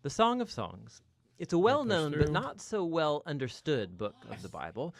The Song of Songs. It's a well-known but not so well understood book of the Bible.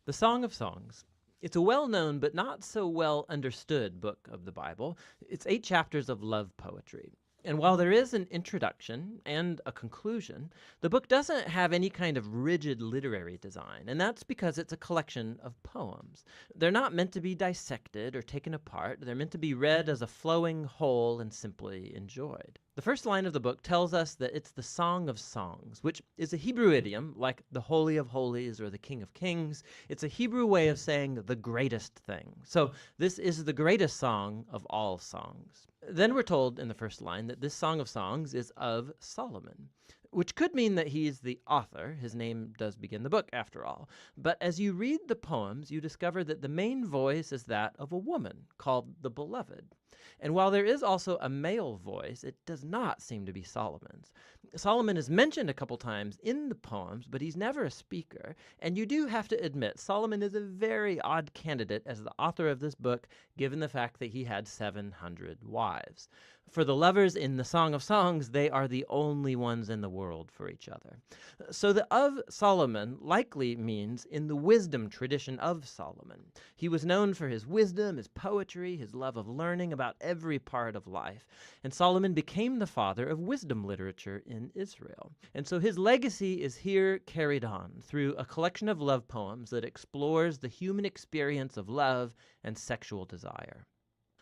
The Song of Songs. It's a well-known but not so well understood book of the Bible. It's 8 chapters of love poetry. And while there is an introduction and a conclusion, the book doesn't have any kind of rigid literary design, and that's because it's a collection of poems. They're not meant to be dissected or taken apart. They're meant to be read as a flowing whole and simply enjoyed. The first line of the book tells us that it's the Song of Songs, which is a Hebrew idiom like the Holy of Holies or the King of Kings. It's a Hebrew way of saying the greatest thing. So this is the greatest song of all songs. Then we're told in the first line that this Song of Songs is of Solomon, which could mean that he's the author. His name does begin the book, after all. But as you read the poems, you discover that the main voice is that of a woman called the Beloved. And while there is also a male voice, it does not seem to be Solomon's. Solomon is mentioned a couple times in the poems, but he's never a speaker. And you do have to admit, Solomon is a very odd candidate as the author of this book, given the fact that he had 700 wives. For the lovers in the Song of Songs, they are the only ones in the world for each other. So the of Solomon likely means in the wisdom tradition of Solomon. He was known for his wisdom, his poetry, his love of learning about every part of life. And Solomon became the father of wisdom literature in Israel. And so his legacy is here carried on through a collection of love poems that explores the human experience of love and sexual desire.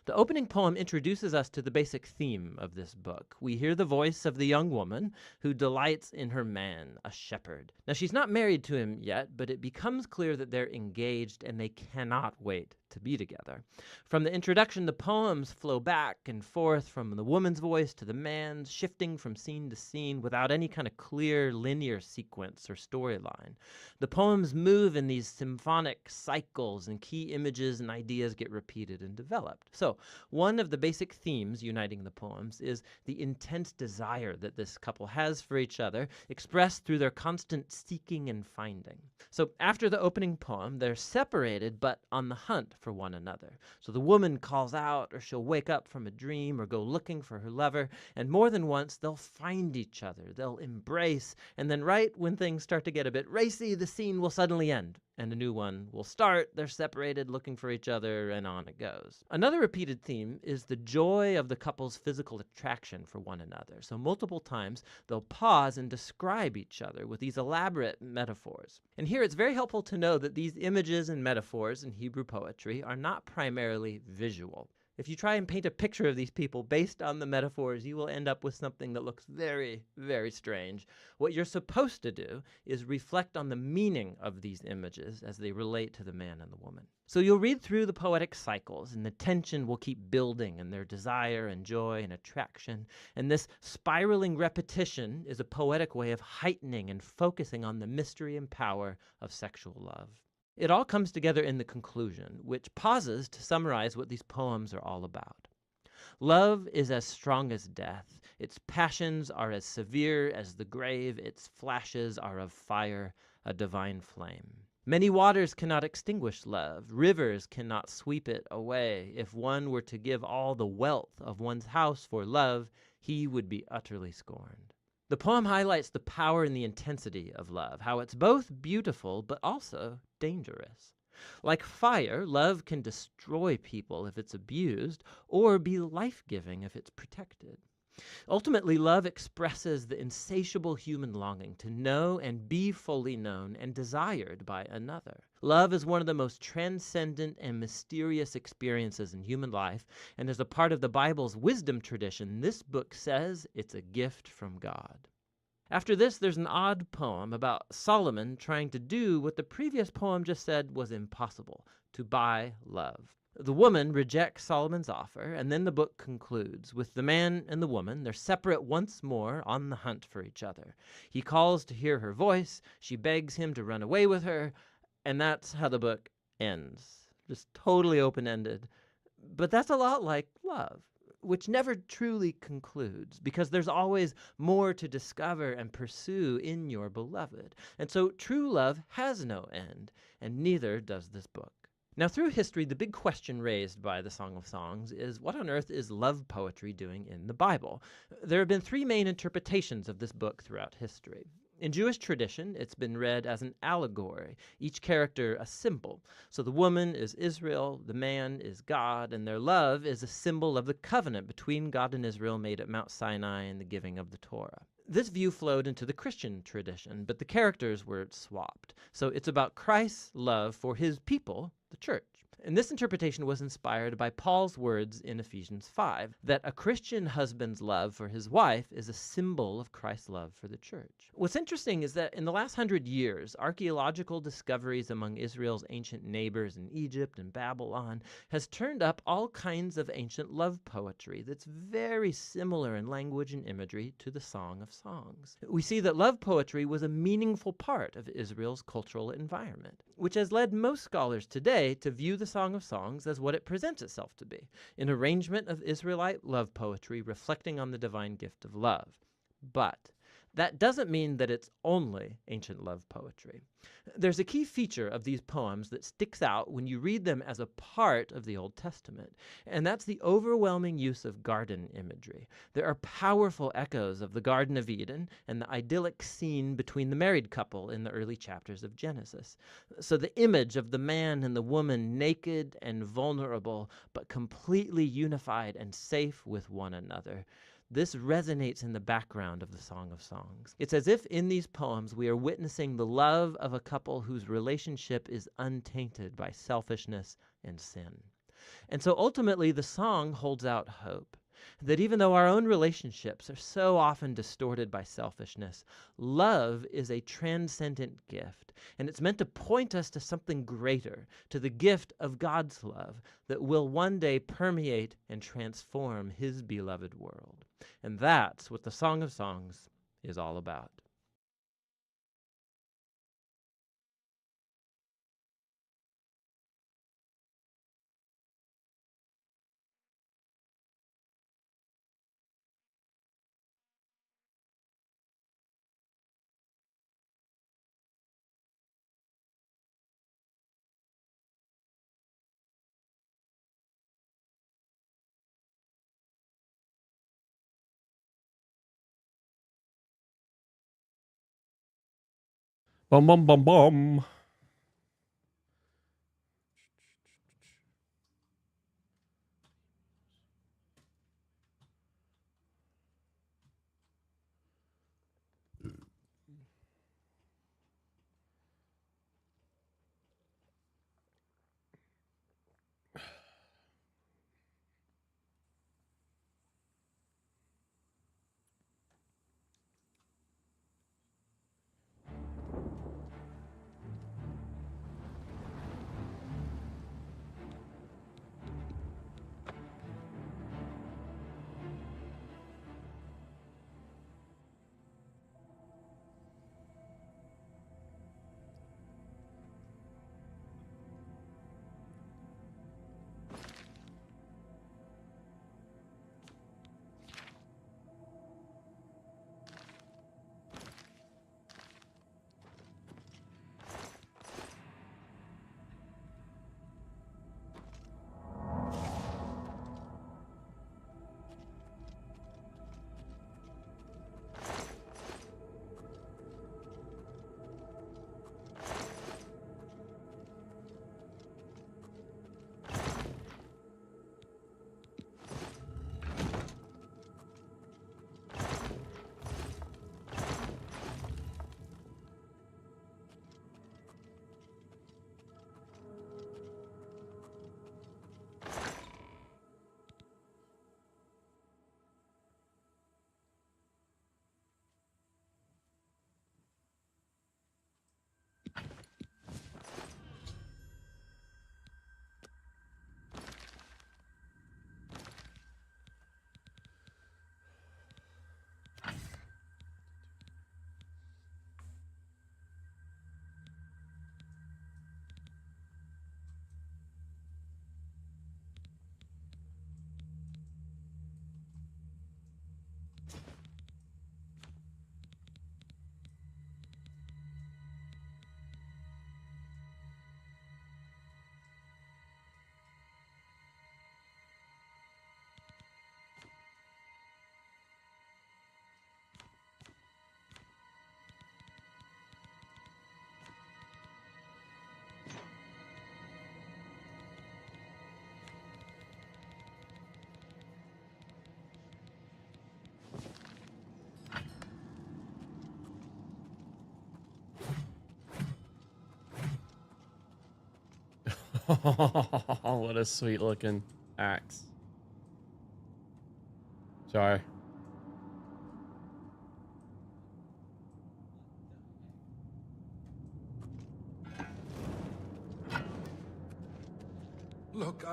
The opening poem introduces us to the basic theme of this book. We hear the voice of the young woman who delights in her man, a shepherd. Now, she's not married to him yet, but it becomes clear that they're engaged and they cannot wait to be together. From the introduction, the poems flow back and forth from the woman's voice to the man's, shifting from scene to scene without any kind of clear linear sequence or storyline. The poems move in these symphonic cycles, and key images and ideas get repeated and developed. So, one of the basic themes uniting the poems is the intense desire that this couple has for each other, expressed through their constant seeking and finding. So, after the opening poem, they're separated but on the hunt for one another. So the woman calls out, or she'll wake up from a dream or go looking for her lover, and more than once they'll find each other, they'll embrace, and then right when things start to get a bit racy, the scene will suddenly end and a new one will start. They're separated, looking for each other, and on it goes. Another repeated theme is the joy of the couple's physical attraction for one another. So multiple times they'll pause and describe each other with these elaborate metaphors. And here it's very helpful to know that these images and metaphors in Hebrew poetry are not primarily visual. If you try and paint a picture of these people based on the metaphors, you will end up with something that looks very, very strange. What you're supposed to do is reflect on the meaning of these images as they relate to the man and the woman. So you'll read through the poetic cycles, and the tension will keep building, and their desire and joy and attraction. And this spiraling repetition is a poetic way of heightening and focusing on the mystery and power of sexual love. It all comes together in the conclusion, which pauses to summarize what these poems are all about. Love is as strong as death. Its passions are as severe as the grave. Its flashes are of fire, a divine flame. Many waters cannot extinguish love. Rivers cannot sweep it away. If one were to give all the wealth of one's house for love, he would be utterly scorned. The poem highlights the power and the intensity of love, how it's both beautiful but also dangerous. Like fire, love can destroy people if it's abused, or be life-giving if it's protected. Ultimately, love expresses the insatiable human longing to know and be fully known and desired by another. Love is one of the most transcendent and mysterious experiences in human life, and as a part of the Bible's wisdom tradition, this book says it's a gift from God. After this, there's an odd poem about Solomon trying to do what the previous poem just said was impossible, to buy love. The woman rejects Solomon's offer, and then the book concludes with the man and the woman. They're separate once more on the hunt for each other. He calls to hear her voice. She begs him to run away with her, and that's how the book ends. Just totally open-ended. But that's a lot like love, which never truly concludes, because there's always more to discover and pursue in your beloved. And so true love has no end, and neither does this book. Now, through history, the big question raised by the Song of Songs is what on earth is love poetry doing in the Bible? There have been three main interpretations of this book throughout history. In Jewish tradition, it's been read as an allegory, each character a symbol. So the woman is Israel, the man is God, and their love is a symbol of the covenant between God and Israel made at Mount Sinai and the giving of the Torah. This view flowed into the Christian tradition, but the characters were swapped. So it's about Christ's love for his people, the church. And this interpretation was inspired by Paul's words in Ephesians 5, that a Christian husband's love for his wife is a symbol of Christ's love for the church. What's interesting is that in the last 100 years, archaeological discoveries among Israel's ancient neighbors in Egypt and Babylon has turned up all kinds of ancient love poetry that's very similar in language and imagery to the Song of Songs. We see that love poetry was a meaningful part of Israel's cultural environment, which has led most scholars today to view the Song of Songs as what it presents itself to be, an arrangement of Israelite love poetry reflecting on the divine gift of love. But that doesn't mean that it's only ancient love poetry. There's a key feature of these poems that sticks out when you read them as a part of the Old Testament, and that's the overwhelming use of garden imagery. There are powerful echoes of the Garden of Eden and the idyllic scene between the married couple in the early chapters of Genesis. So the image of the man and the woman naked and vulnerable, but completely unified and safe with one another. This resonates in the background of the Song of Songs. It's as if in these poems we are witnessing the love of a couple whose relationship is untainted by selfishness and sin. And so ultimately the song holds out hope that even though our own relationships are so often distorted by selfishness, love is a transcendent gift, and it's meant to point us to something greater, to the gift of God's love that will one day permeate and transform his beloved world. And that's what the Song of Songs is all about. Bum bum bum bum. Oh, what a sweet looking axe. Sorry. Look,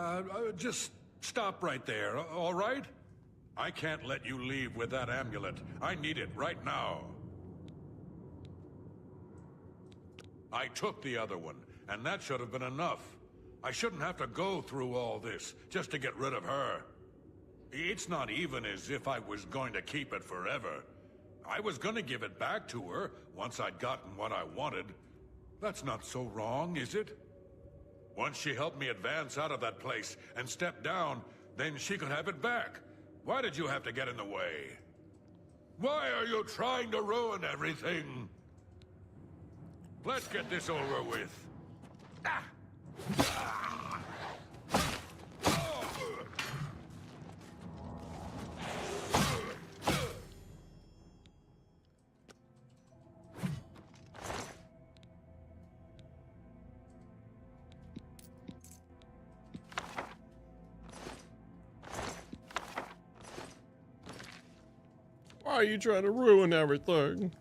just stop right there, all right? I can't let you leave with that amulet. I need it right now. I took the other one, and that should have been enough. I shouldn't have to go through all this just to get rid of her. It's not even as if I was going to keep it forever. I was going to give it back to her once I'd gotten what I wanted. That's not so wrong, is it? Once she helped me advance out of that place and step down, then she could have it back. Why did you have to get in the way? Why are you trying to ruin everything? Let's get this over with. Ah! Ah! Oh! Why are you trying to ruin everything?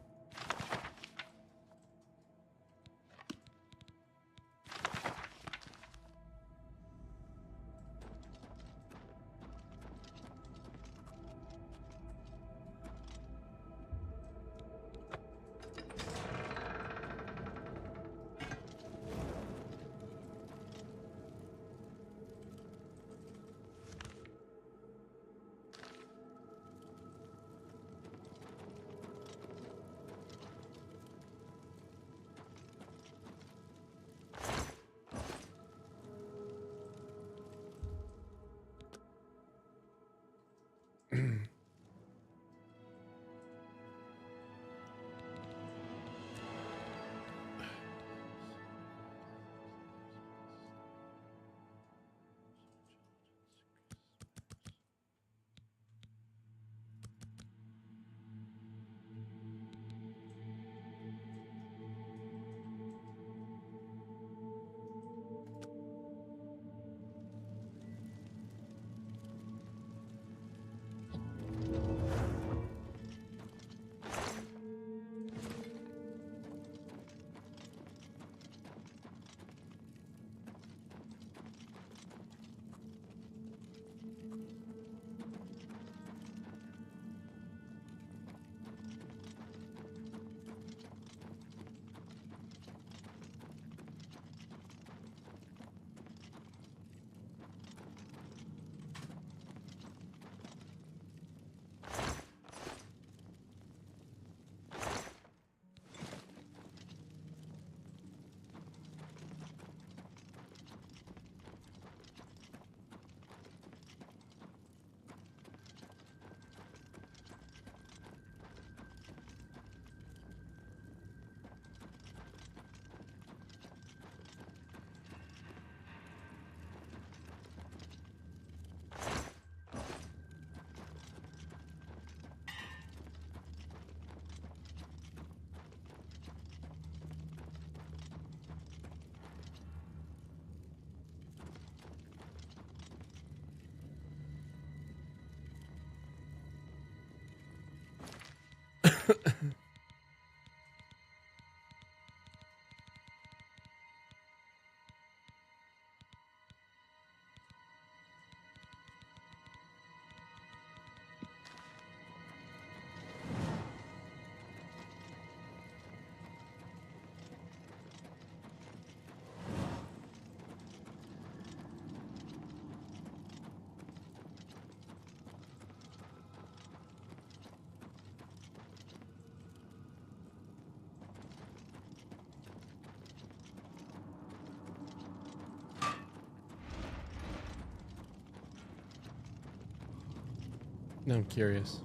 Now I'm curious.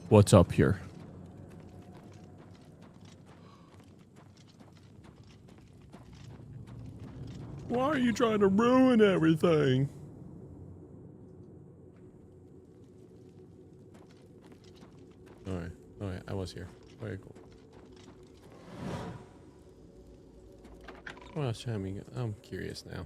What's up here? Why are you trying to ruin everything? Alright, alright, I was here. Very cool. What else? I'm curious now.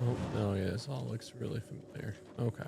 Oh, no, yeah, this all looks really familiar. Okay.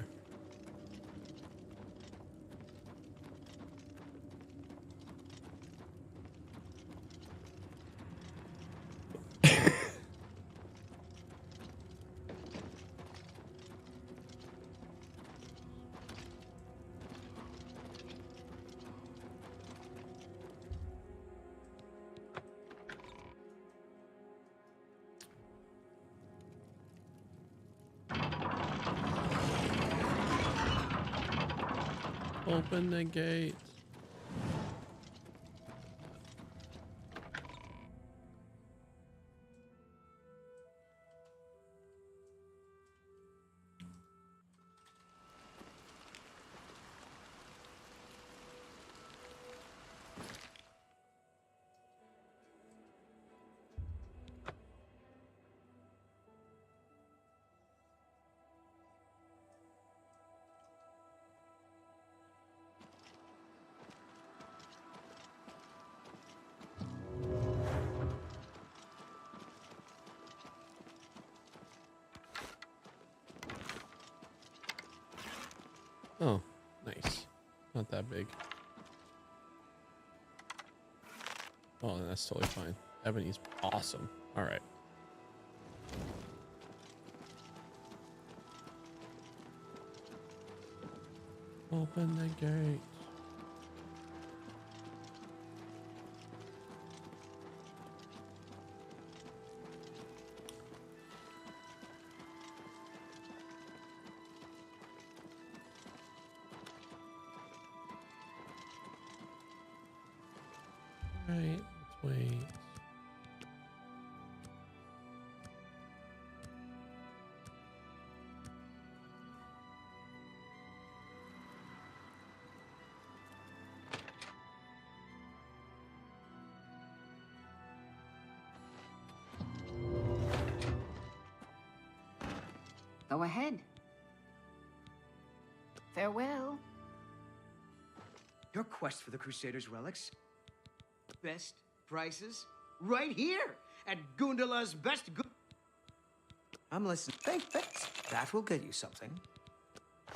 Open the gate. Oh, nice. Not that big. Oh, that's totally fine. Ebony's awesome. All right. Open the gate. All right, let's wait. Go ahead. Farewell. Your quest for the Crusaders' relics? Best prices? Right here! At Gundala's best I'm listening. Thanks. That will get you something.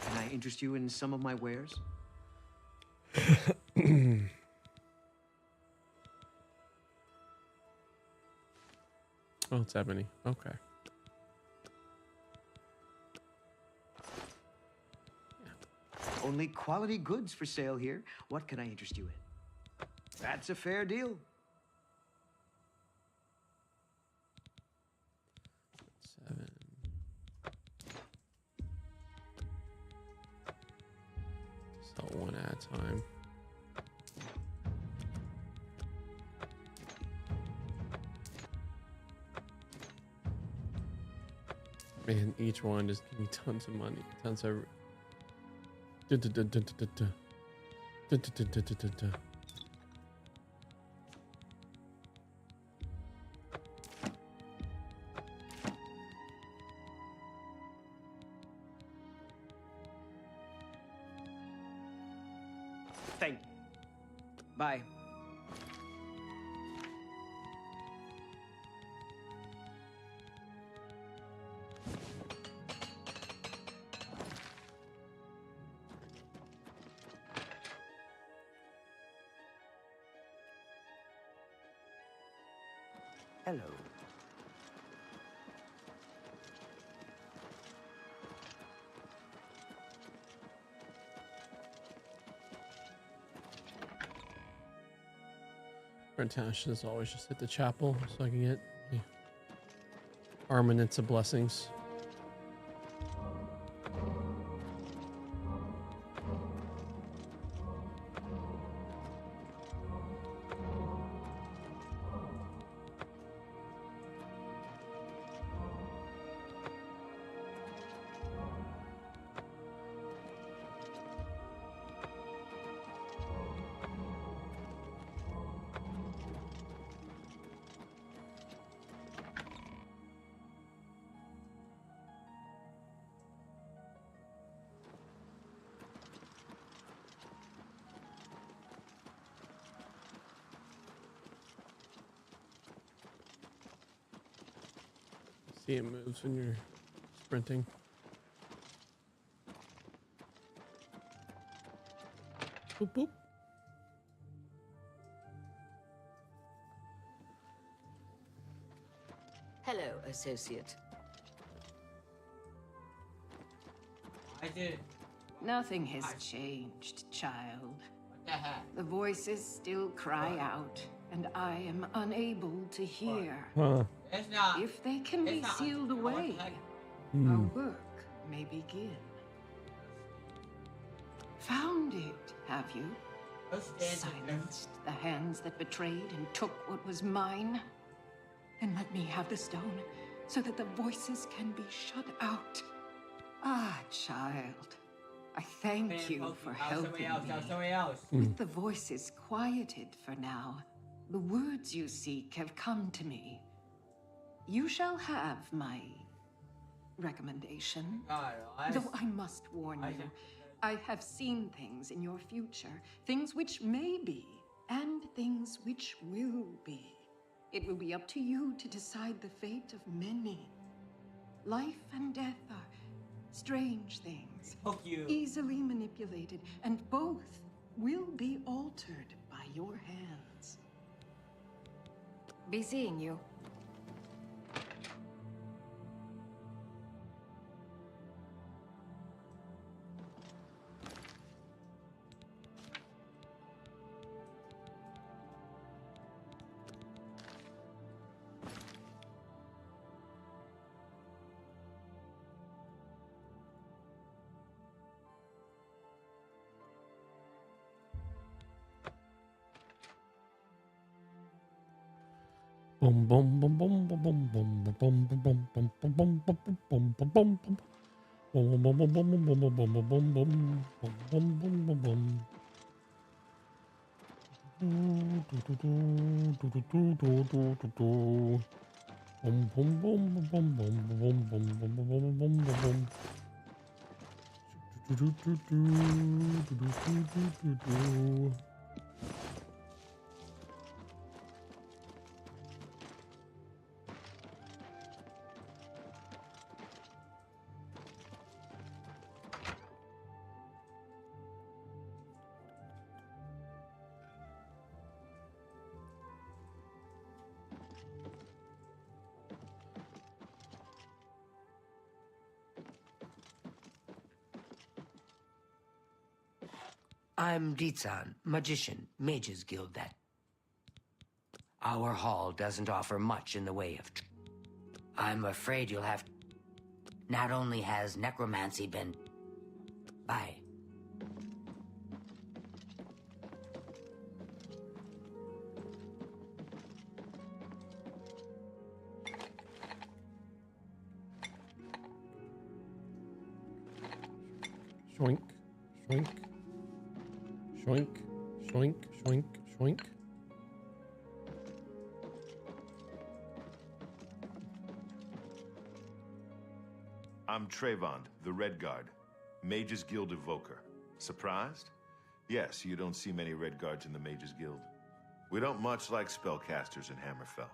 Can I interest you in some of my wares? Oh, it's Ebony. Okay. Only quality goods for sale here. What can I interest you in? That's a fair deal. 7. Sell one at a time. Man, each one just give me tons of money. Tons of... Thank you. Bye. Hello. Tasha's always just hit the chapel so I can get the armaments of blessings. See, it moves when you're sprinting. Boop boop. Hello, associate. Nothing has changed, child. The voices still cry out, and I am unable to hear. Huh. If they can be sealed away, Hmm. our work may begin. Found it, have you? Silenced the hands that betrayed and took what was mine? And let me have the stone so that the voices can be shut out. Ah, child, I thank you for helping me. With the voices quieted for now, the words you seek have come to me. You shall have my recommendation. Though I must warn you, I have seen things in your future, things which may be, and things which will be. It will be up to you to decide the fate of many. Life and death are strange things, easily manipulated, and both will be altered by your hands. Be seeing you. Boom boom boom boom boom boom boom boom boom boom boom boom boom boom boom boom boom boom boom. Boom boom boom boom boom boom boom boom boom boom boom boom boom boom. Boom boom boom boom boom boom boom boom boom boom boom boom boom boom. Do do do do do do do do do. I'm Ditsan, magician, Mages Guild that. Our hall doesn't offer much in the way of I'm afraid you'll have Not only has necromancy been... Bye. Shoink, shoink, shoink, shoink, shoink, shoink. I'm Trayvon, the Red Guard, Mages Guild Evoker. Surprised? Yes, you don't see many Red Guards in the Mages Guild. We don't much like spellcasters in Hammerfell.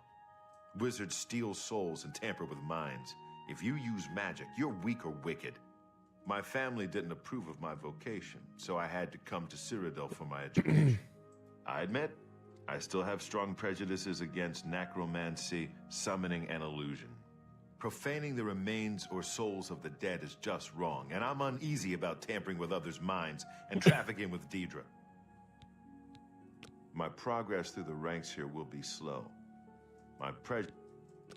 Wizards steal souls and tamper with minds. If you use magic, you're weak or wicked. My family didn't approve of my vocation, so I had to come to Cyrodiil for my education. I admit, I still have strong prejudices against necromancy, summoning, and illusion. Profaning the remains or souls of the dead is just wrong, and I'm uneasy about tampering with others' minds and trafficking with Deidre. My progress through the ranks here will be slow.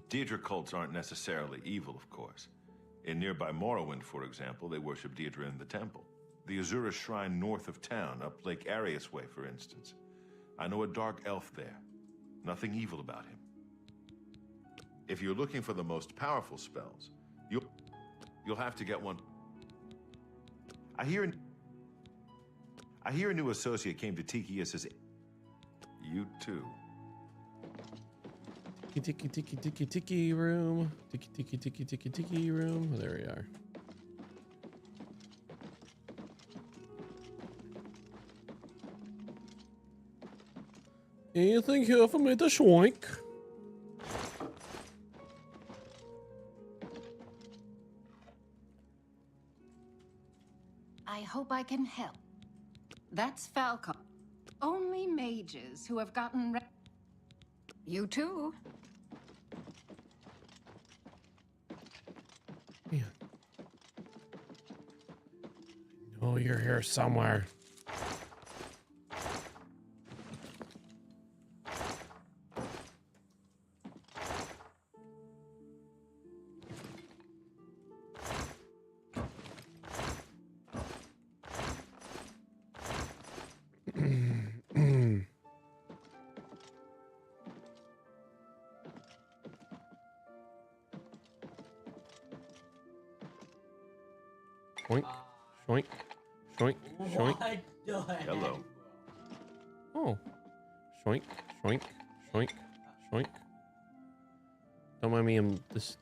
Deidre cults aren't necessarily evil, of course. In nearby Morrowind, for example, they worship Deidre in the temple. The Azura Shrine north of town, up Lake Arius Way, for instance. I know a dark elf there. Nothing evil about him. If you're looking for the most powerful spells, you'll have to get one. I hear a new associate came to Tikius's. You too. Tiki tiki tiki tiki room. Tiki tiki tiki tiki tiki room. Oh, there we are. Anything here for me to shoink? I hope I can help. That's Falcon. Only mages who have gotten you too. Man. Oh, you're here somewhere. Shoink, shoink, shoink, shoink. Hello. Oh. Shoink, shoink, shoink, shoink. Don't mind me, I'm just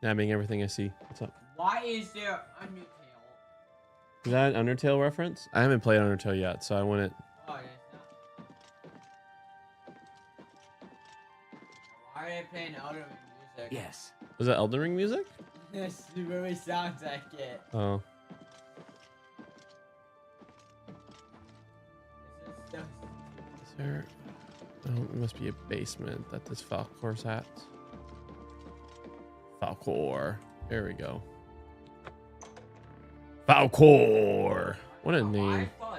nabbing everything I see. What's up? Why is there Undertale? Is that an Undertale reference? I haven't played Undertale yet, so I want it. Oh, it's not. Why are they playing Elden Ring music? Yes. Was that Elden Ring music? This really sounds like it. Oh. This is so Is there... Oh, it must be a basement that this Falcor's at. Falcor. There we go. Falcor! What a name. Oh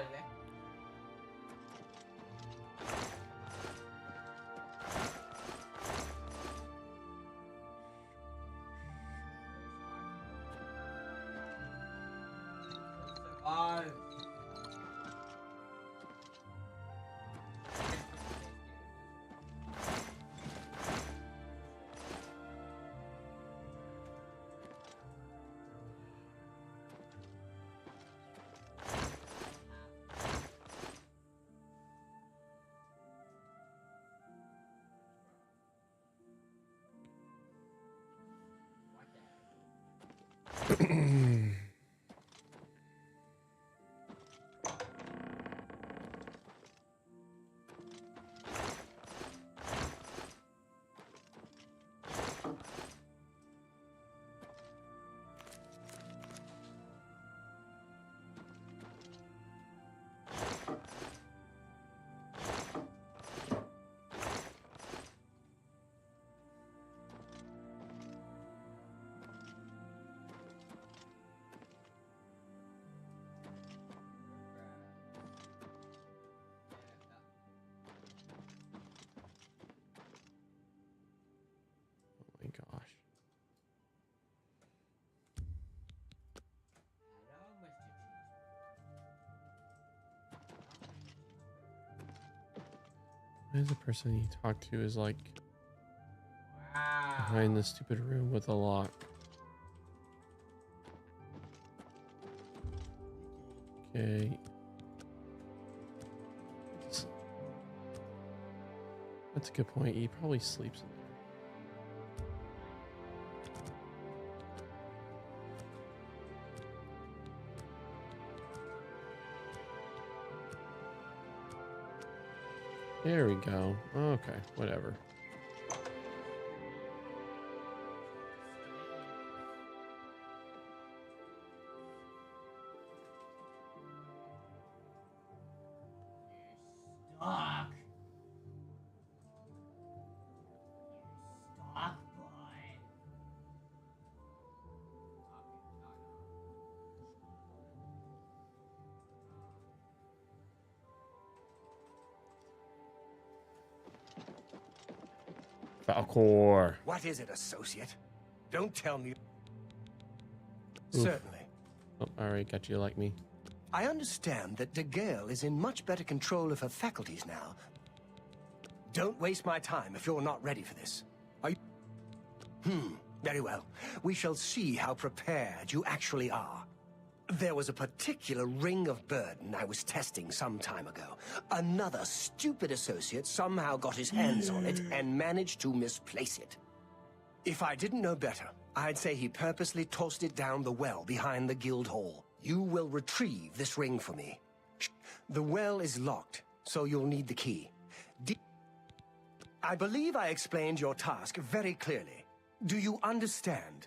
my gosh. Why is the person you talk to is like behind this stupid room with a lock? Okay. That's a good point. He probably sleeps in there. There we go. Okay, whatever. Stuck. Stuck, boy. Falcor. What is it, associate? Don't tell me. Oof. Certainly. Oh, alright, got you like me. I understand that De Gale is in much better control of her faculties now. Don't waste my time if you're not ready for this. Are you? Very well. We shall see how prepared you actually are. There was a particular ring of burden I was testing some time ago. Another stupid associate somehow got his hands on it and managed to misplace it. If I didn't know better, I'd say he purposely tossed it down the well behind the guild hall. You will retrieve this ring for me. The well is locked, so you'll need the key. I believe I explained your task very clearly. Do you understand?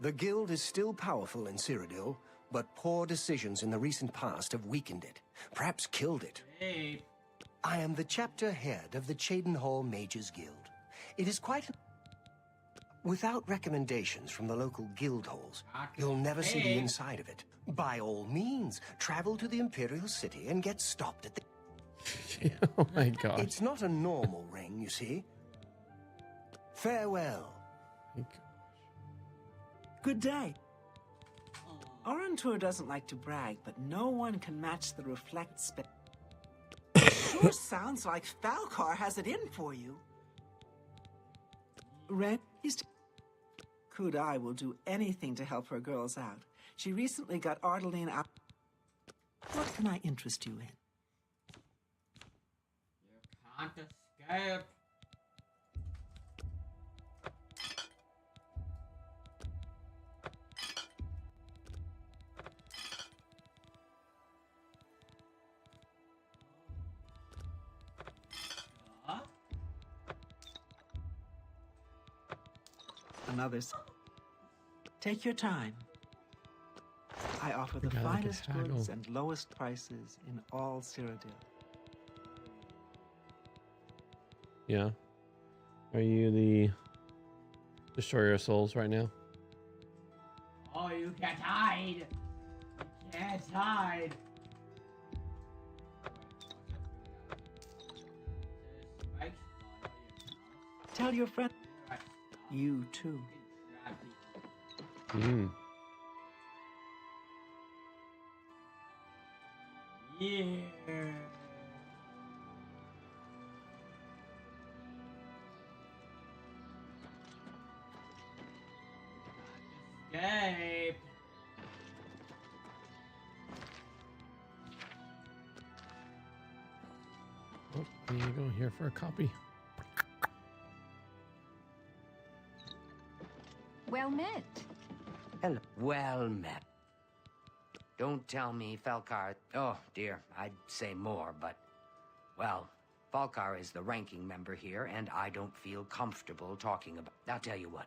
The guild is still powerful in Cyrodiil, but poor decisions in the recent past have weakened it, perhaps killed it. Hey. I am the chapter head of the Cheydinhal Mages Guild. It is quite... Without recommendations from the local guild halls, you'll never see the inside of it. By all means, travel to the Imperial City and get stopped at the... Oh my god. It's not a normal ring, you see. Farewell. Good day. Orantur doesn't like to brag, but no one can match the reflect spell. Sure sounds like Falcar has it in for you. Ren, Kudai will do anything to help her girls out. She recently got Ardeline out. What can I interest you in? You can't escape. Another's. Take your time. I offer the Forgot I could finest haggle. goods and lowest prices in all Cyrodiil. Yeah. Are you the destroyer of souls right now? Oh, you can't hide. You can't hide. Tell your friend. You too. Hmm. Yeah. Escape. Oh, there you go. Here for a copy. Well met. Hello. Well met. Don't tell me Falcar... Oh, dear, I'd say more, but... Well, Falcar is the ranking member here, and I don't feel comfortable talking about... I'll tell you what.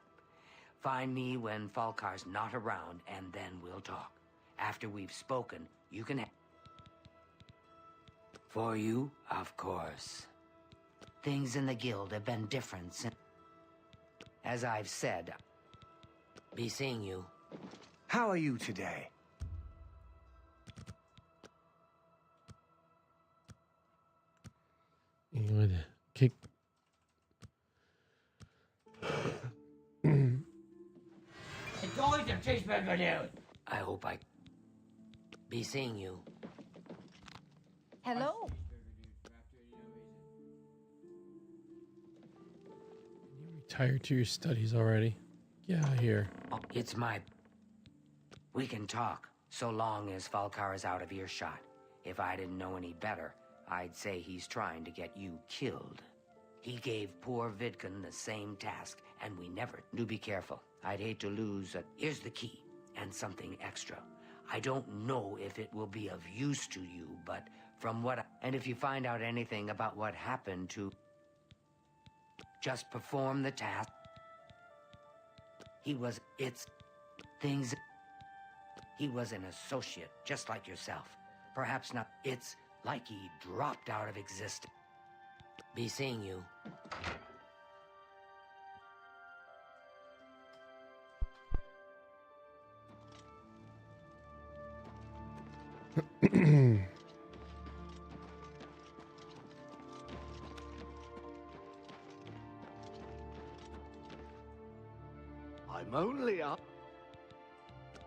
Find me when Falcar's not around, and then we'll talk. After we've spoken, you can... For you, of course. Things in the guild have been different since... As I've said, be seeing you. How are you today? You would kick. It's always a cheeseburger, dude. I hope I... Be seeing you. Hello. You retired to your studies already. Get out of here. Oh, it's my... We can talk, so long as Falcar is out of earshot. If I didn't know any better, I'd say he's trying to get you killed. He gave poor Vidkun the same task, and we never... Do be careful. I'd hate to lose a... Here's the key, and something extra. I don't know if it will be of use to you, but from what And if you find out anything about what happened to... Just perform the task. He was... It's... Things... He was an associate, just like yourself. Perhaps not... It's like he dropped out of existence. Be seeing you. I'm only up.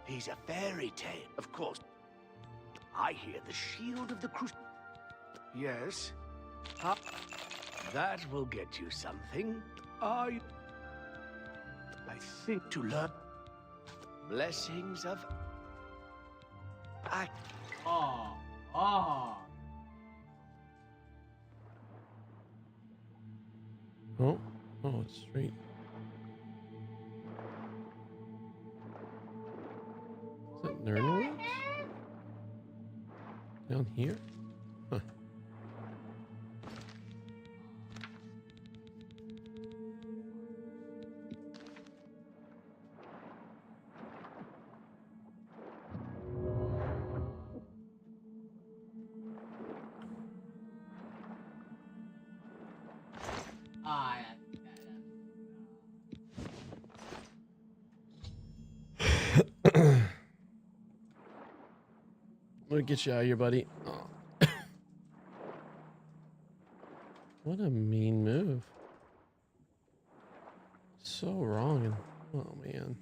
He's a fairy tale, of course. I hear the shield of the crucible. Yes. That will get you something. Are you... I think to learn blessings of... Oh. Oh. Oh, it's straight. Is that Nernor? Down here? Huh. Let me get you out of here, buddy. Oh. What a mean move. So wrong. And oh, man.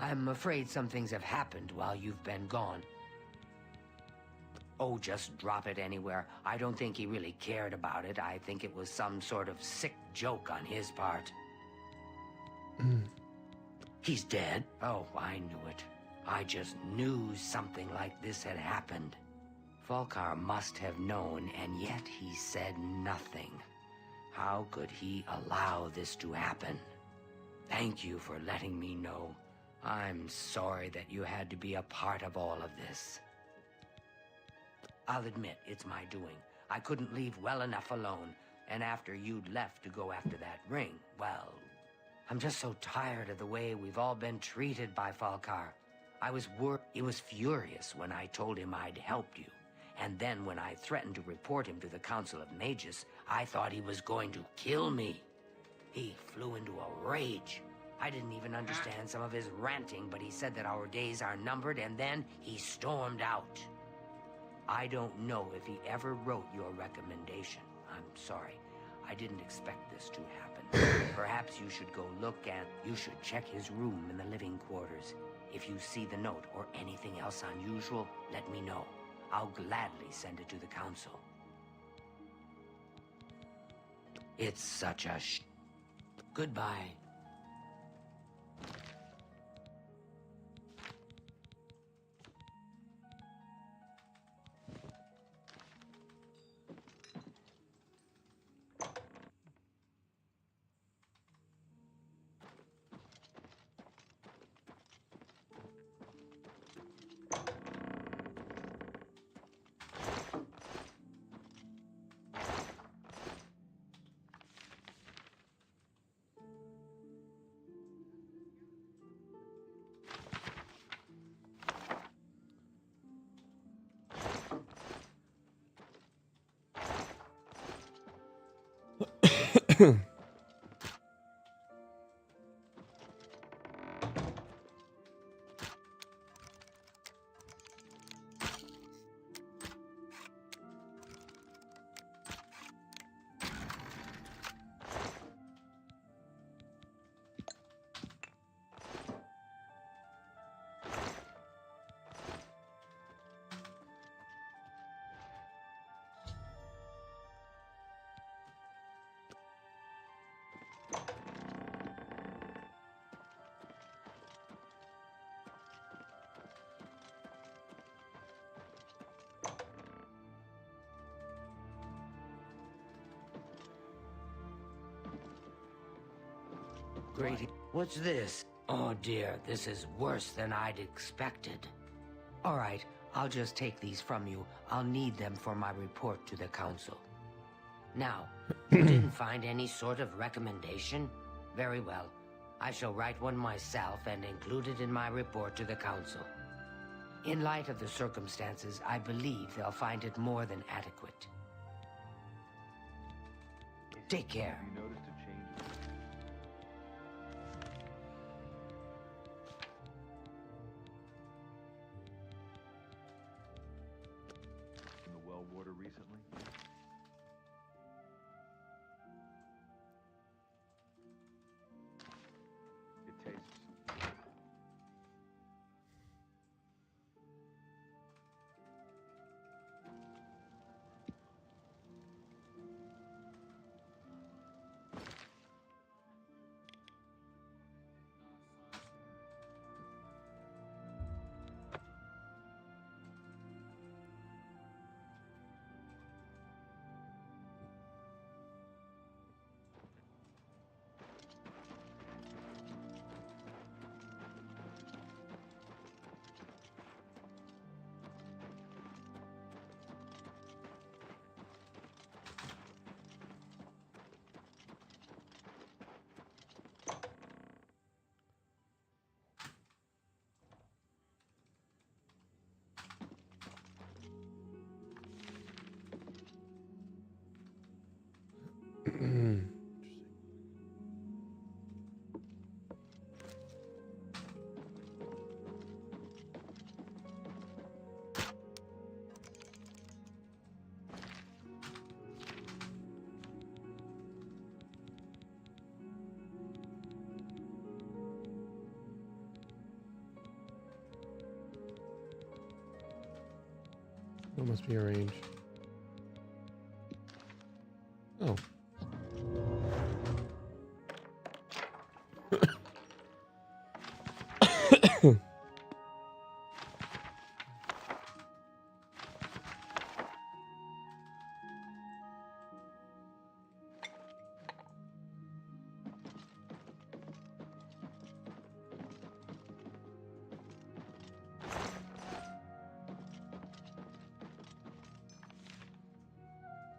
I'm afraid some things have happened while you've been gone. Oh, just drop it anywhere. I don't think he really cared about it. I think it was some sort of sick joke on his part. He's dead? Oh, I knew it. I just knew something like this had happened. Falkar must have known, and yet he said nothing. How could he allow this to happen? Thank you for letting me know. I'm sorry that you had to be a part of all of this. I'll admit, it's my doing. I couldn't leave well enough alone, and after you'd left to go after that ring, well, I'm just so tired of the way we've all been treated by Falkar. He was furious when I told him I'd helped you, and then when I threatened to report him to the Council of Mages, I thought he was going to kill me. He flew into a rage. I didn't even understand some of his ranting, but he said that our days are numbered, and then he stormed out. I don't know if he ever wrote your recommendation. I'm sorry. I didn't expect this to happen. Perhaps you should go look and you should check his room in the living quarters. If you see the note or anything else unusual, let me know. I'll gladly send it to the council. It's such a Goodbye. Great. What's this? Oh dear, this is worse than I'd expected. All right, I'll just take these from you. I'll need them for my report to the council. Now, you didn't find any sort of recommendation? Very well. I shall write one myself and include it in my report to the council. In light of the circumstances, I believe they'll find it more than adequate. Take care. You noticed a change? In the well water recently? It tastes. That must be a range. Oh.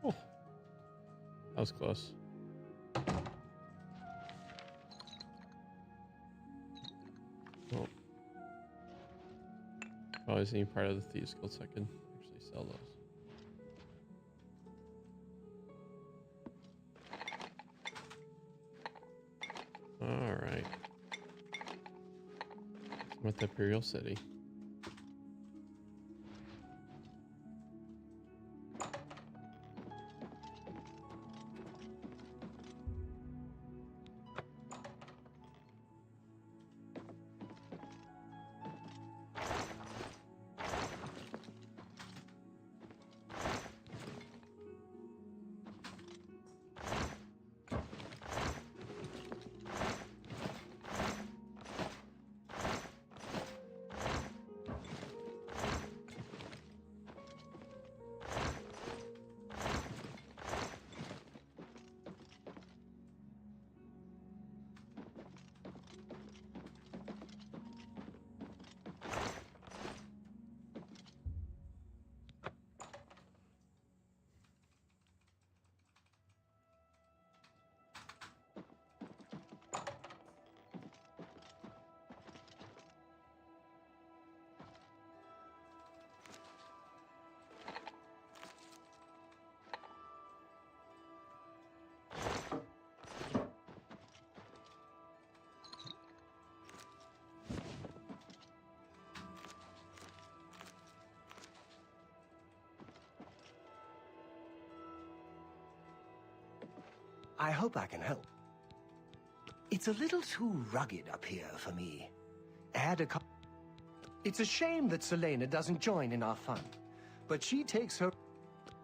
Oh, that was close. Well, probably any part of the Thieves Guild so I can actually sell those. Alright. I'm at the Imperial City. I hope I can help. It's a little too rugged up here for me. Add a couple. It's a shame that Selena doesn't join in our fun, but she takes her...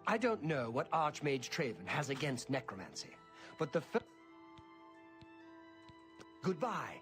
I don't know what Archmage Traven has against necromancy, but the Goodbye.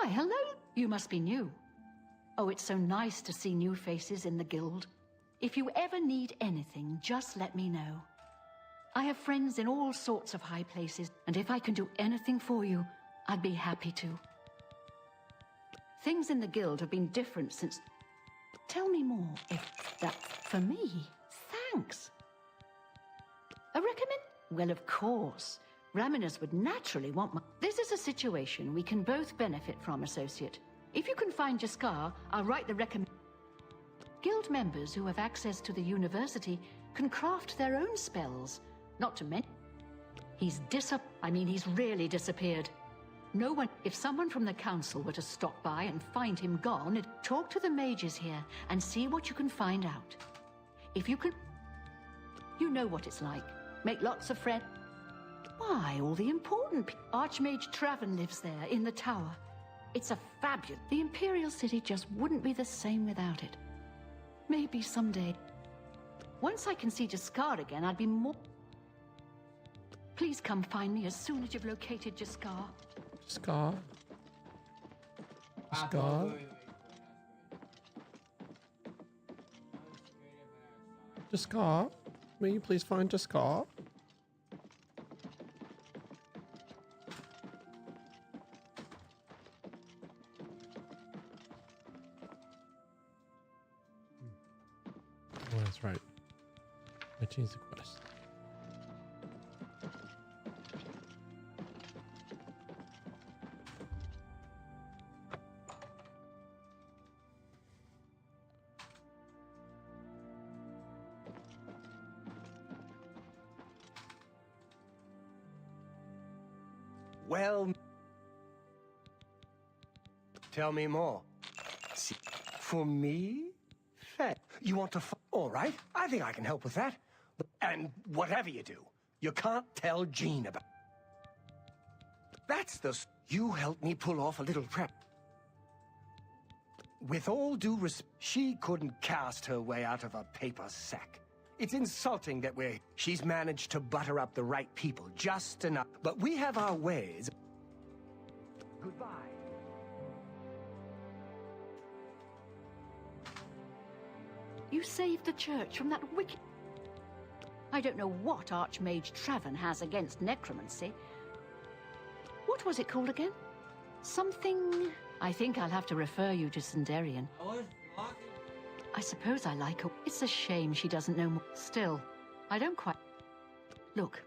Why, hello. You must be new. Oh, it's so nice to see new faces in the guild. If you ever need anything, just let me know. I have friends in all sorts of high places, and if I can do anything for you, I'd be happy to. Things in the guild have been different since... Tell me more, if that's for me. Thanks. A recommend? Well, of course. Raminus would naturally want my... This is a situation we can both benefit from, Associate. If you can find Jaskar, I'll write the recommend. Guild members who have access to the university can craft their own spells, not to mention. He's really disappeared. No one, if someone from the council were to stop by and find him gone, talk to the mages here and see what you can find out. If you can, you know what it's like. Make lots of friends. Why, all the important people. Archmage Traven lives there, in the tower. It's a fabulous. The Imperial City just wouldn't be the same without it. Maybe someday. Once I can see Jaskar again, I'd be more... Please come find me as soon as you've located Jaskar. Jaskar? Jaskar? Jaskar? May you please find Jaskar? Oh, that's right. I changed the quest. Well, tell me more. See, for me? Fair. You want to all right, I think I can help with that. And whatever you do, you can't tell Jean about. That's the... You helped me pull off a little prep. With all due respect, she couldn't cast her way out of a paper sack. It's insulting that she's managed to butter up the right people just enough. But we have our ways. Goodbye. You saved the church from that wicked... I don't know what Archmage Traven has against necromancy. What was it called again? Something... I think I'll have to refer you to Sindarian. I suppose I like her. It's a shame she doesn't know more. Still, I don't quite... Look,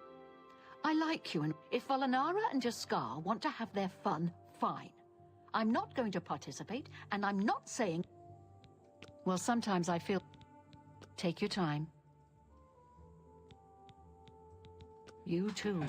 I like you, and if Valinara and Jaskar want to have their fun, fine. I'm not going to participate, and I'm not saying... Well, sometimes I feel... Take your time. You too.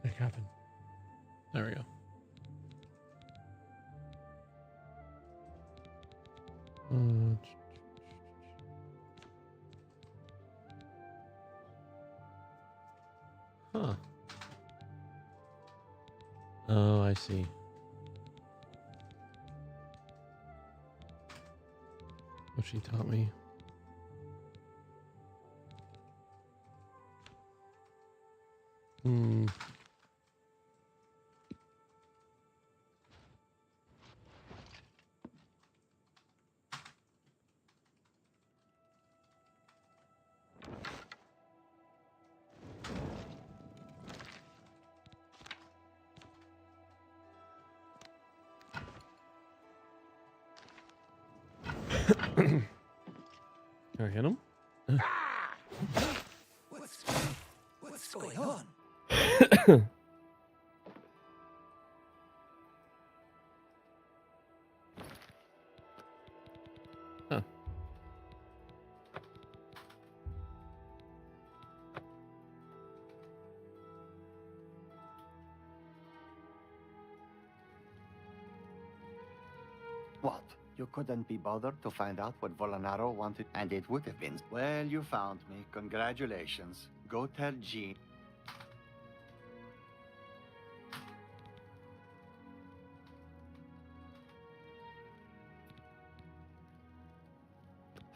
What happened? There we go. Huh. Oh, I see. What she taught me. Can I hit him? What's going on? Huh. What? You couldn't be bothered to find out what Volanaro wanted, and it would have been. Well, you found me. Congratulations. Go tell Jean.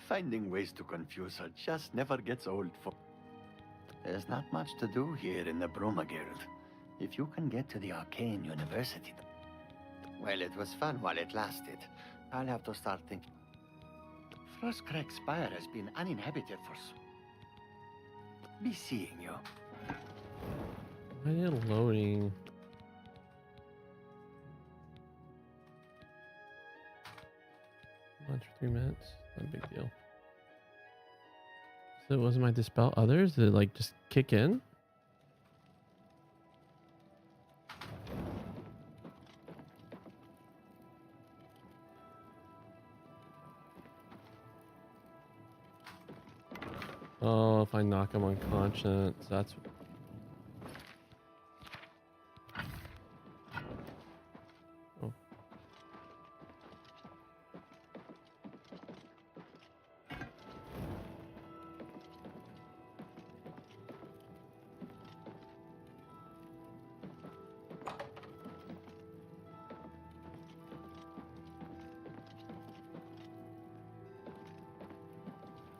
Finding ways to confuse her just never gets old for... There's not much to do here in the Bruma Guild. If you can get to the Arcane University... Well, it was fun while it lasted. I'll have to start thinking. Frostcrack Spire has been uninhabited for Be seeing you. Why is it loading? Launch for 3 minutes. Not a big deal. So it wasn't my dispel others? Did it like just kick in? Oh, if I knock him unconscious, that's... Oh.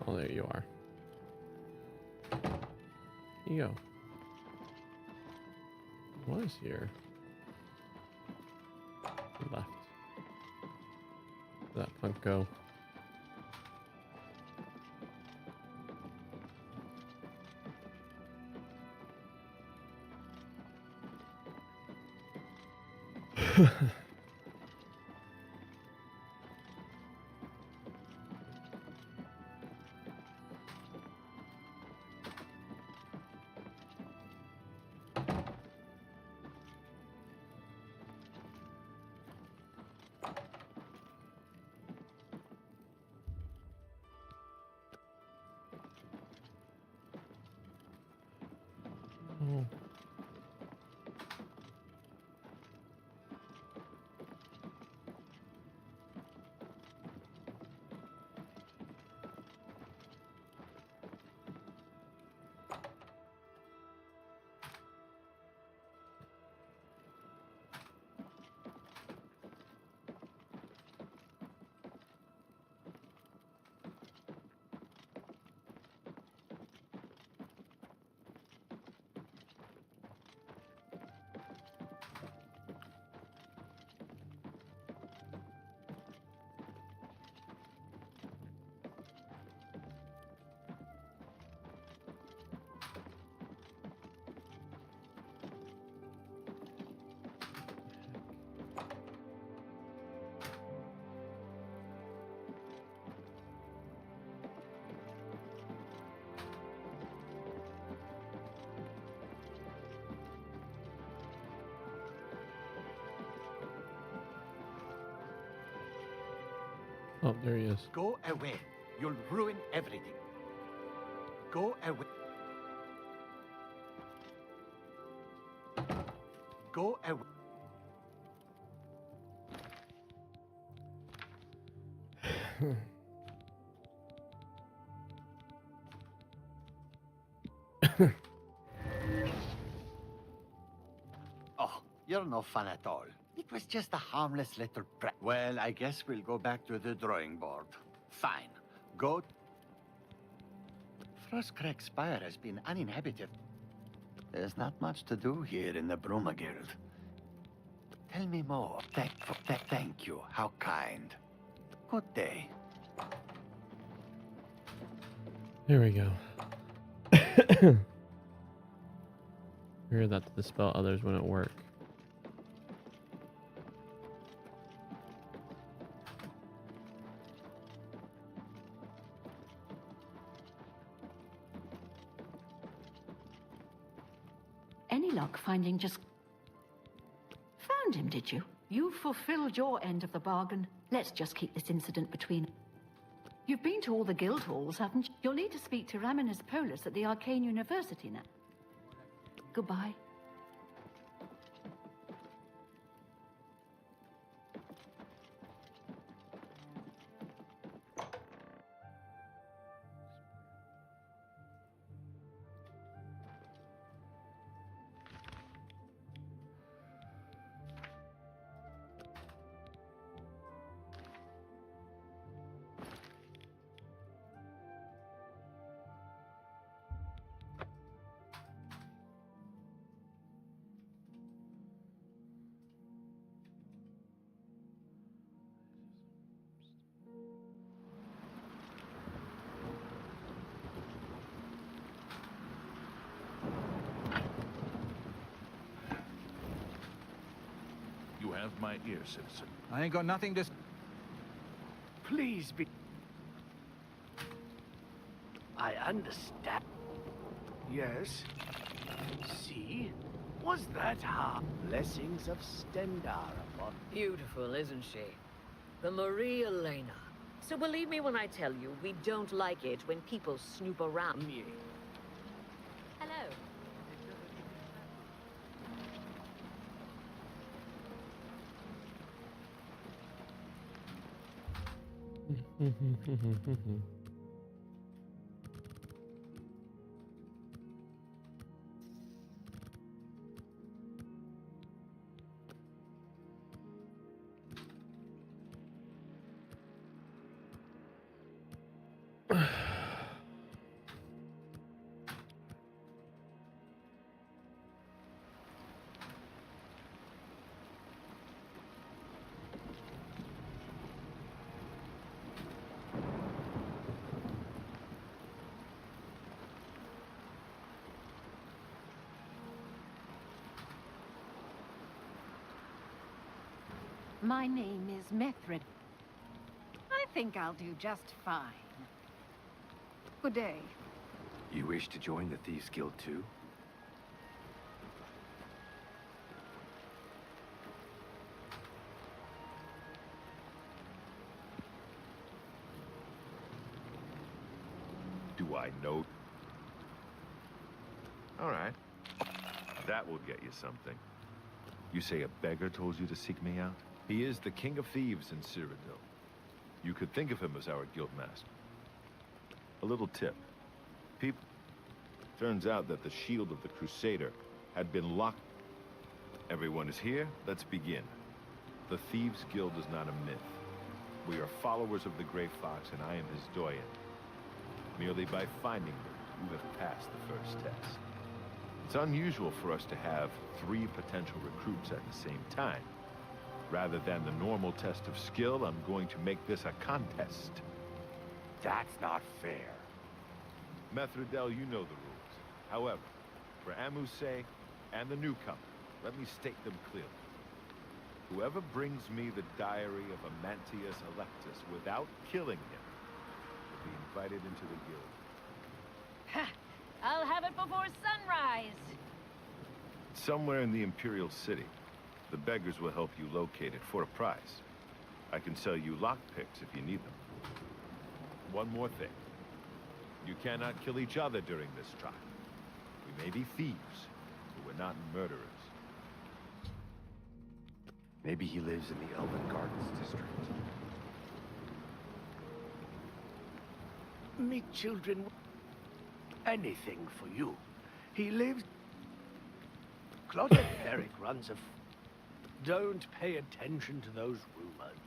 Oh, there you are. Here you go. What is here? Left. Where'd that punk go? Oh. Oh, there he is. Go away. You'll ruin everything. Go away. Go away. Oh, you're no fun at all. It was just a harmless little prank. Well, I guess we'll go back to the drawing board. Fine. Go. Frostcrack Spire has been uninhabited. There's not much to do here in the Bruma Guild. Tell me more. Thank you. How kind. Good day. Here we go. Hear that to dispel others wouldn't work. Any luck finding just... Found him, did you? You fulfilled your end of the bargain. Let's just keep this incident between... You've been to all the guild halls, haven't you? You'll need to speak to Raminus Polus at the Arcane University now. Goodbye. You have my ear, citizen. I ain't got nothing to... Please be... I understand. Yes. See? Was that her? Blessings of Stendar upon... Beautiful, isn't she? The Marie Elena. So believe me when I tell you, we don't like it when people snoop around. Hello. My name is Methrid. I think I'll do just fine. Good day. You wish to join the Thieves Guild too? Do I know? All right. That will get you something. You say a beggar told you to seek me out? He is the king of thieves in Cyrodiil. You could think of him as our guildmaster. A little tip. Turns out that the shield of the Crusader had been locked. Everyone is here. Let's begin. The Thieves Guild is not a myth. We are followers of the Grey Fox, and I am his doyen. Merely by finding them, you have passed the first test. It's unusual for us to have 3 potential recruits at the same time. Rather than the normal test of skill, I'm going to make this a contest. That's not fair. Methridel, you know the rules. However, for Amuse and the newcomer, let me state them clearly. Whoever brings me the diary of Amantius Electus without killing him will be invited into the guild. Ha! I'll have it before sunrise. Somewhere in the Imperial City. The beggars will help you locate it for a price. I can sell you lockpicks if you need them. One more thing. You cannot kill each other during this trial. We may be thieves, but we're not murderers. Maybe he lives in the Elven Gardens district. Me children... anything for you. He lives... Claudette Ferrick runs a... Don't pay attention to those rumors.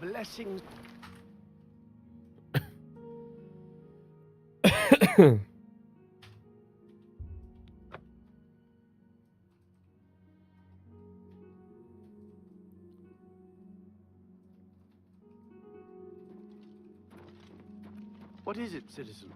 Blessings... What is it, citizen?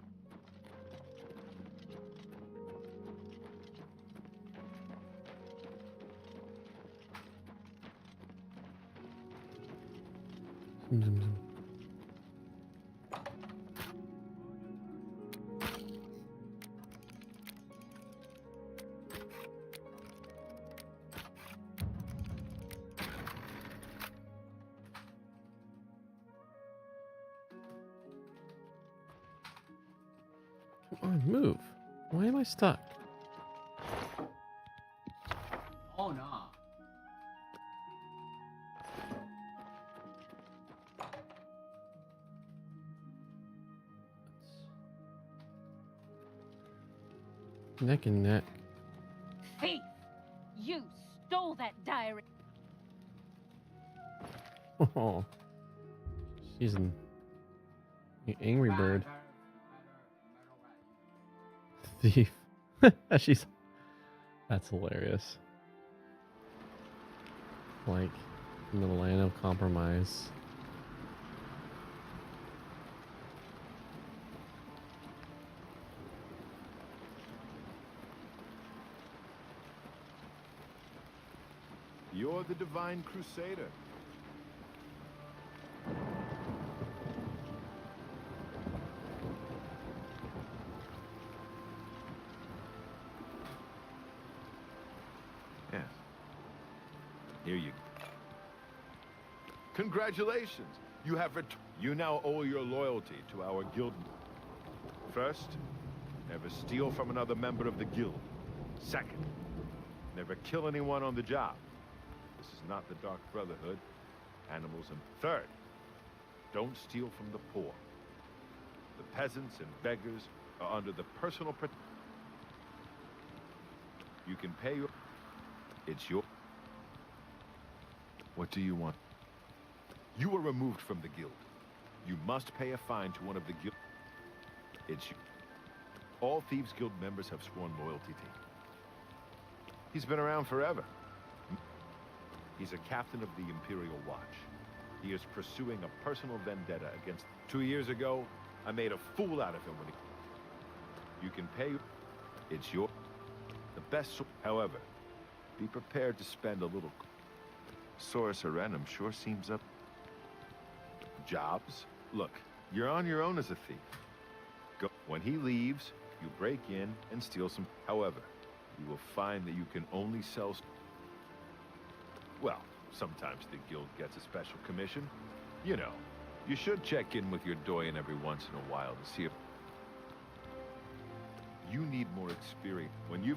Come on, move. Why am I stuck? Oh no. Neck and neck. Thief! You stole that diary. Oh, she's an angry bird. Thief. That's hilarious. Like in the land of compromise. You're the Divine Crusader. Yes. Here you go. Congratulations! You have you now owe your loyalty to our guild. First, never steal from another member of the guild. Second, never kill anyone on the job. This is not the Dark Brotherhood. Animals. And third, don't steal from the poor. The peasants and beggars are under the personal protection. You can pay your... It's your... What do you want? You were removed from the guild. You must pay a fine to one of the guild... It's you. All Thieves Guild members have sworn loyalty to him. He's been around forever. He's a captain of the Imperial Watch. He is pursuing a personal vendetta against... 2 years ago, I made a fool out of him when he... You can pay... It's your... The best... However, be prepared to spend a little... Saurus Arenum sure seems up... Jobs? Look, you're on your own as a thief. Go. When he leaves, you break in and steal some... However, you will find that you can only sell... Well, sometimes the guild gets a special commission. You know, you should check in with your doyen every once in a while to see if... You need more experience when you...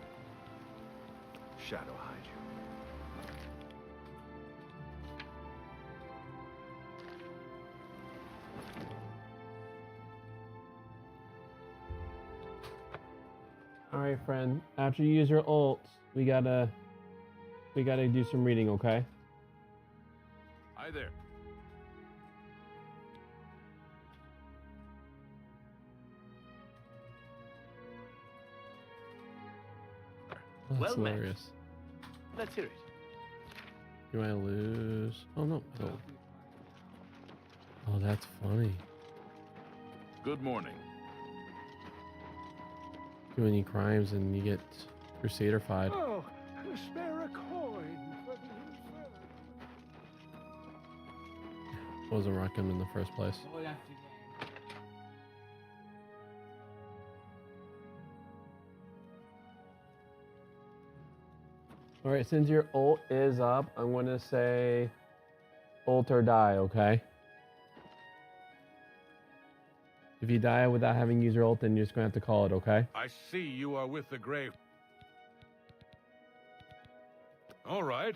Shadow hide you. Alright, friend. After you use your ult, we gotta do some reading, okay? Hi there. Oh, that's Well met. hilarious. Let's hear it. Do I lose? Oh no. Oh. Oh, that's funny. Good morning. Do any crimes and you get Crusader-fied. Oh, spare a coin for the infernal. Wasn't rocking him in the first place. Alright, since your ult is up, I'm gonna say ult or die, okay? If you die without having used your ult, then you're just gonna have to call it, okay? I see you are with the grave. All right.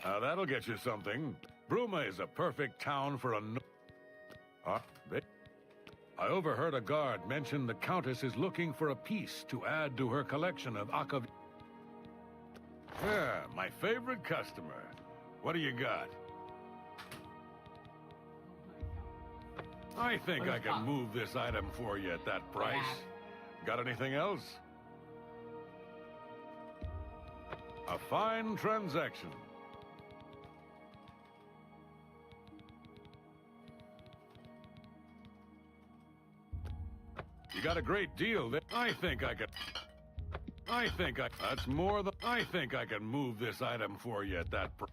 That'll get you something. Bruma is a perfect town for a... I overheard a guard mention the Countess is looking for a piece to add to her collection of Akav... Yeah, my favorite customer. What do you got? I think I can move this item for you at that price. Got anything else? A fine transaction. You got a great deal there. I think I think I can move this item for you at that price.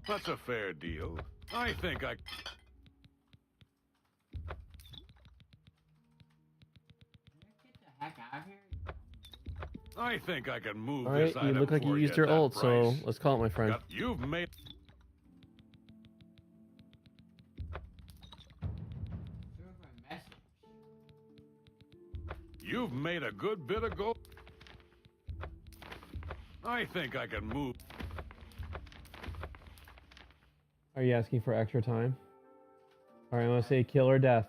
That's a fair deal. I think I... I think I can move Alright, this item you look like you for used at your that ult, so price. let's call it, my friend. You've made... You've made a good bit of gold. I think I can move. Are you asking for extra time? Alright, I'm gonna say kill or death.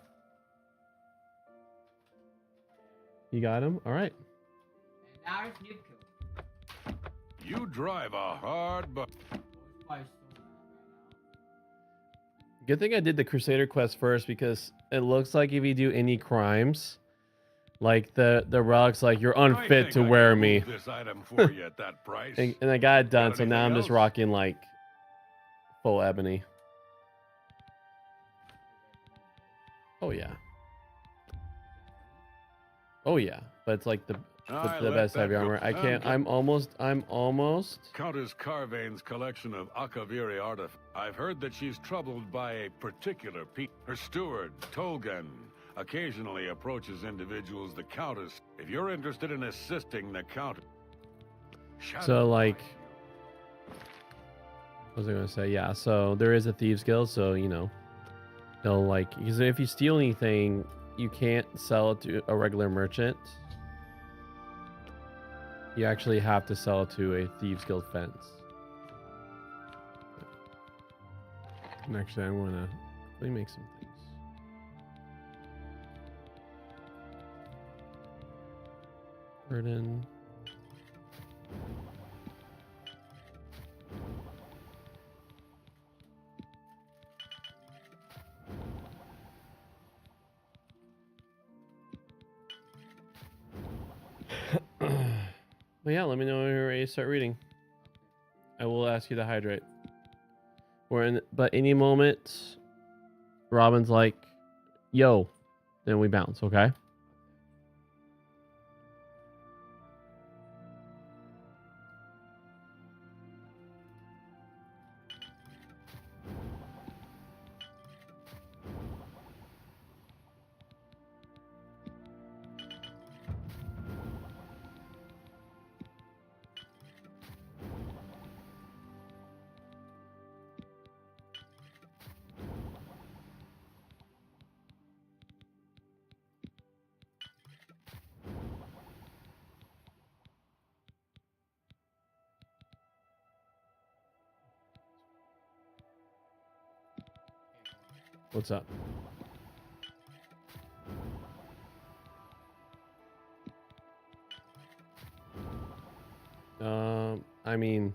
You got him? Alright. You drive a hard but... Good thing I did the Crusader quest first, because it looks like if you do any crimes, like the relic's like, you're unfit to wear me. This item for you at that price. And I got it done, so now I'm anything just else? rocking like full ebony. Oh yeah. Oh yeah, but it's like the with the best heavy armor. I can't. I'm almost. Countess Carvane's collection of Akaviri artifacts. I've heard that she's troubled by a particular her steward, Tolgan, occasionally approaches individuals the Countess. If you're interested in assisting the Countess... So, like... What was I going to say? Yeah, so there is a Thieves Guild, so, you know, they'll, like... Because if you steal anything, you can't sell it to a regular merchant. You actually have to sell it to a Thieves Guild fence. And actually, I want to... Let me make some things. Burden. Well, yeah, let me know when you're ready to start reading. I will ask you to hydrate. But any moment, Robin's like, yo, then we bounce, okay? What's up? I mean...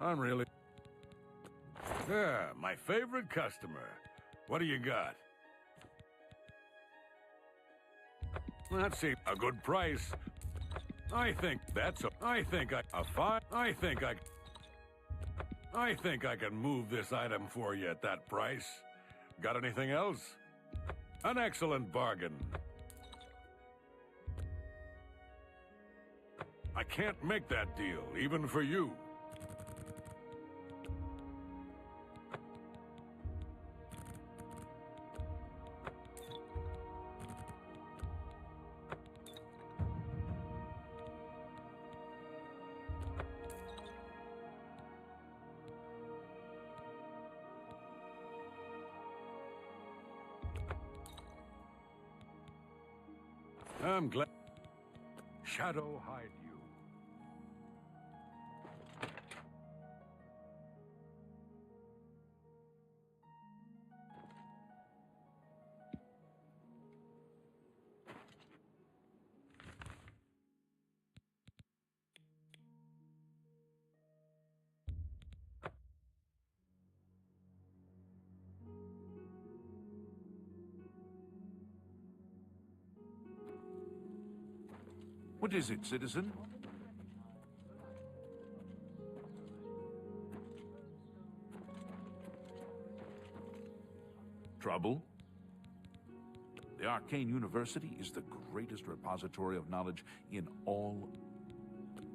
I'm really... Yeah, my favorite customer. What do you got? Let's see, a good price. I think that's a... I think I can move this item for you at that price. Got anything else? An excellent bargain. I can't make that deal, even for you. I'm glad. Shadow hide you. What is it, citizen? Trouble? The Arcane University is the greatest repository of knowledge in all...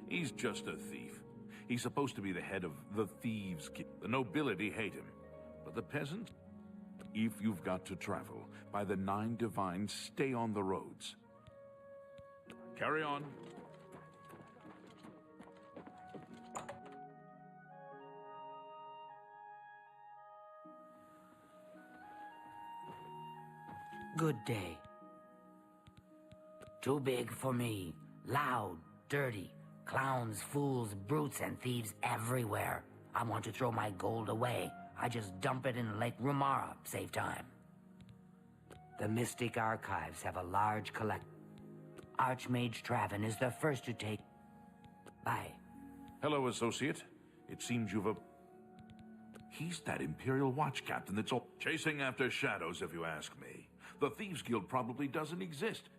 He's just a thief. He's supposed to be the head of the Thieves Guild. The nobility hate him, but the peasants... If you've got to travel, by the 9 Divines, stay on the roads. Carry on. Good day. Too big for me. Loud, dirty. Clowns, fools, brutes, and thieves everywhere. I want to throw my gold away. I just dump it in Lake Rumara, save time. The Mystic Archives have a large collection. Archmage Traven is the first to take... Bye. Hello, associate. It seems you've a... He's that Imperial Watch captain that's all... Chasing after shadows, if you ask me. The Thieves Guild probably doesn't exist.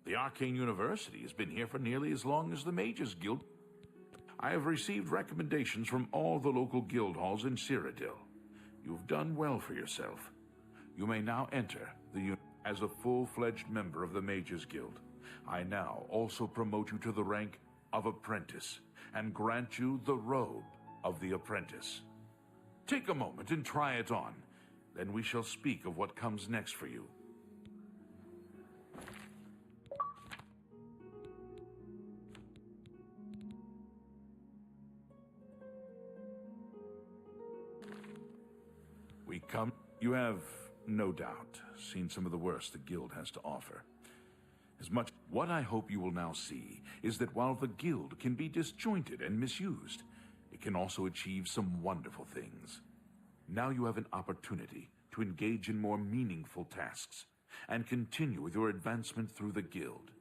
The Arcane University has been here for nearly as long as the Mages Guild. I have received recommendations from all the local guild halls in Cyrodiil. You've done well for yourself. You may now enter the as a full-fledged member of the Mages Guild. I now also promote you to the rank of Apprentice and grant you the robe of the Apprentice. Take a moment and try it on. Then we shall speak of what comes next for you. We come... You have, no doubt, seen some of the worst the Guild has to offer. As much... What I hope you will now see is that while the Guild can be disjointed and misused, it can also achieve some wonderful things. Now you have an opportunity to engage in more meaningful tasks and continue with your advancement through the Guild.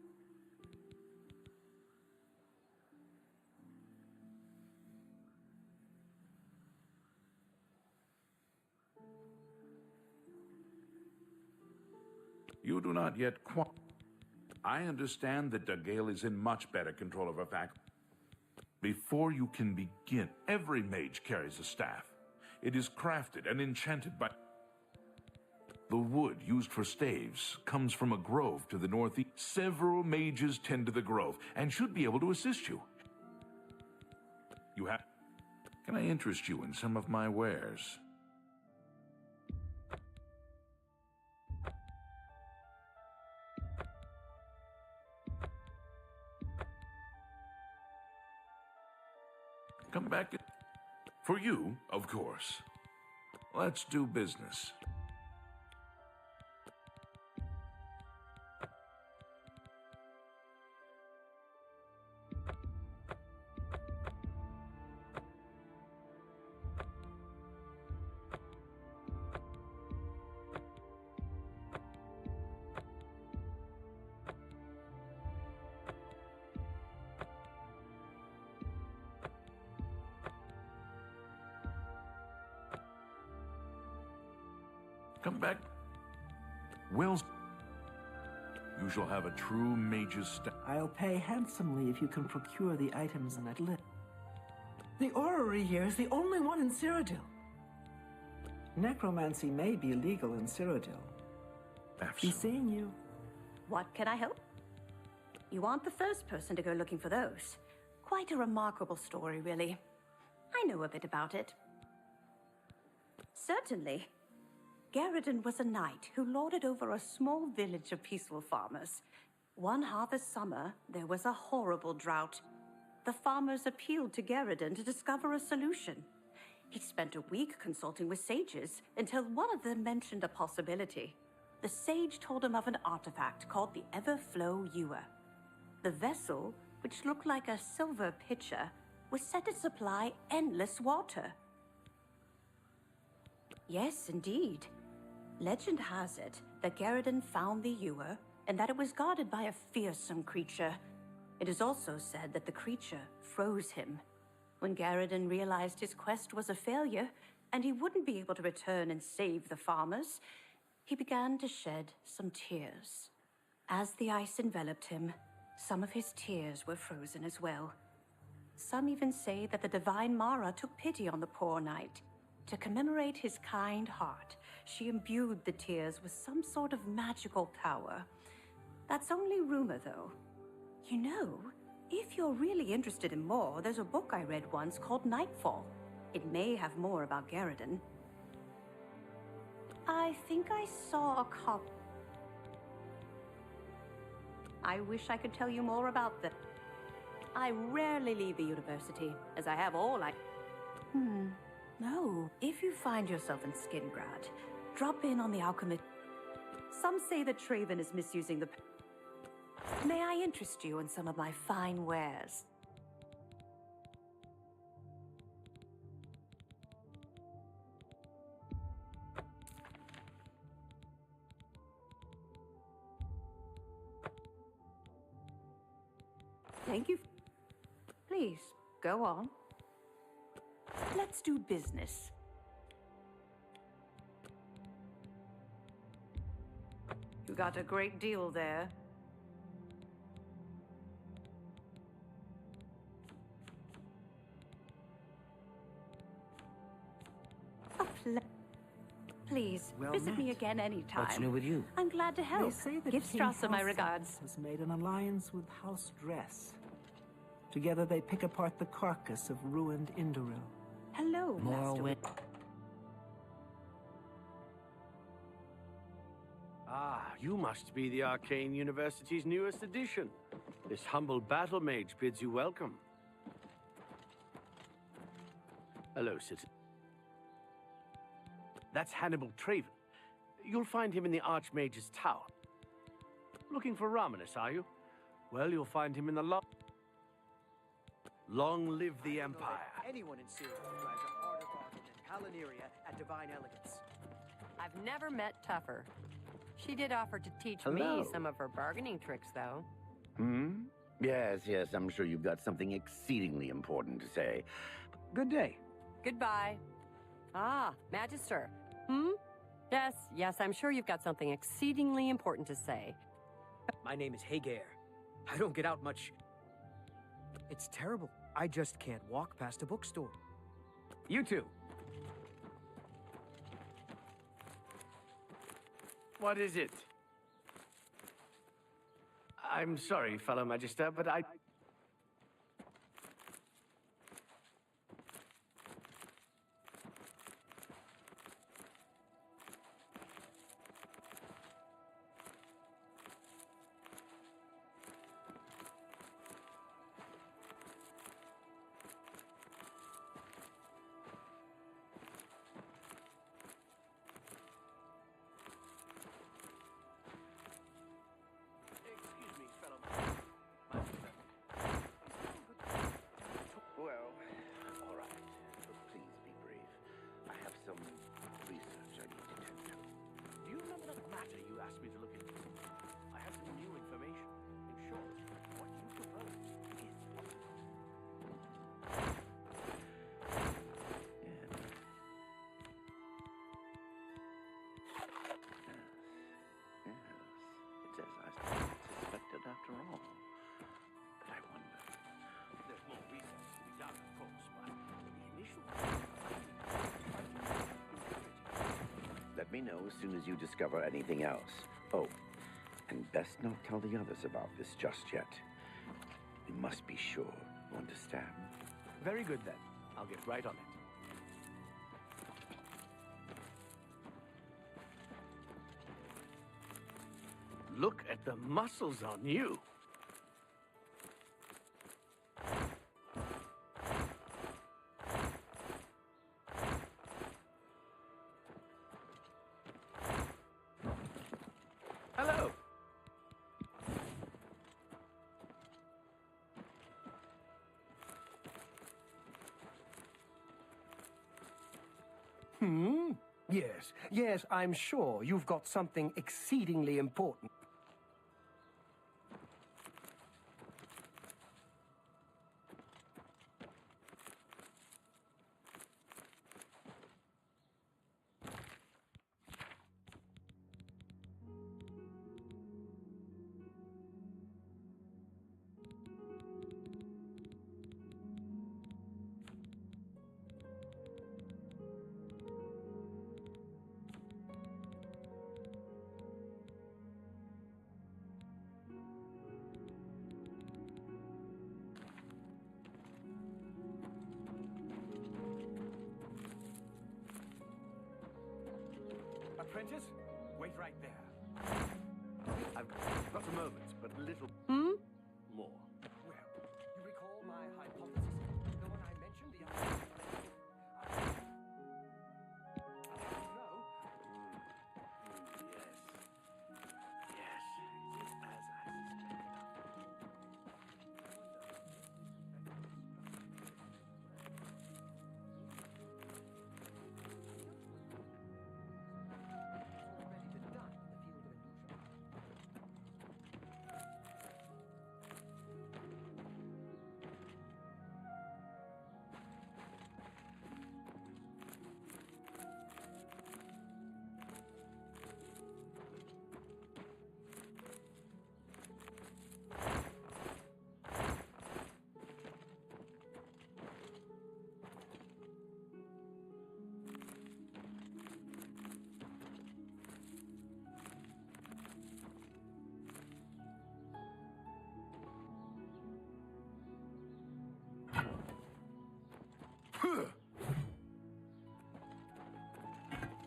You do not yet I understand that Dagale is in much better control of her faculty. Before you can begin, every mage carries a staff. It is crafted and enchanted by... The wood used for staves comes from a grove to the northeast. Several mages tend to the grove and should be able to assist you. Can I interest you in some of my wares? Come back. For you, of course. Let's do business. Come back. Well, you shall have a true mage's staff. I'll pay handsomely if you can procure the items in that list. The orrery here is the only one in Cyrodiil. Necromancy may be legal in Cyrodiil. Be seeing you. What can I help? You aren't the first person to go looking for those. Quite a remarkable story, really. I know a bit about it. Certainly. Garridan was a knight who lorded over a small village of peaceful farmers. One harvest summer, there was a horrible drought. The farmers appealed to Garridan to discover a solution. He spent a week consulting with sages until one of them mentioned a possibility. The sage told him of an artifact called the Everflow Ewer. The vessel, which looked like a silver pitcher, was said to supply endless water. Yes, indeed. Legend has it that Garridan found the ewer and that it was guarded by a fearsome creature. It is also said that the creature froze him. When Garridan realized his quest was a failure and he wouldn't be able to return and save the farmers, he began to shed some tears. As the ice enveloped him, some of his tears were frozen as well. Some even say that the divine Mara took pity on the poor knight. To commemorate his kind heart, she imbued the tears with some sort of magical power. That's only rumor, though. You know, if you're really interested in more, there's a book I read once called Nightfall. It may have more about Garridan. I think I saw a cop. I wish I could tell you more about them. I rarely leave the university, as I have all I... No. If you find yourself in Skingrad, drop in on the alchemist. Some say that Traven is misusing the... May I interest you in some of my fine wares? Thank you. Please, go on. Let's do business. You got a great deal there. Please, Well visit me met. again anytime. What's new with you? I'm glad to help. They say that Give King Strasser my House regards. has made an alliance with House Dress. Together they pick apart the carcass of ruined Indoril. Hello, Master. Ah, you must be the Arcane University's newest addition. This humble battle mage bids you welcome. Hello, citizen. That's Hannibal Traven. You'll find him in the Archmage's Tower. Looking for Romanus, are you? Well, you'll find him in the Long live the Empire. Anyone in Syria drives a harder bargain than Palineria at Divine Elegance. I've never met tougher. She did offer to teach Hello. me some of her bargaining tricks, though. Yes, I'm sure you've got something exceedingly important to say. Good day. Goodbye. Ah, Magister. Yes, I'm sure you've got something exceedingly important to say. My name is Hagar. I don't get out much. It's terrible. I just can't walk past a bookstore. You too. What is it? I'm sorry, fellow Magister, but I... Well, all right. Please be brief. I have some research I need to tend to. Do you remember that matter you asked me to look into? I have some new information. In short, what you propose is possible. It's as I suspected after all. But I wonder. There's more research to be done, of course, but the initial... Let me know as soon as you discover anything else. Oh, and And best not tell the others about this just yet. We must be sure, you understand? Very good then. I'll get right on it. Look at the muscles on you. Hello. Yes, yes, I'm sure you've got something exceedingly important. Apprentice, wait right there. I've got a moment, but a little more. Well, you recall my hypothesis? The one I mentioned the other day? Yes, it is as I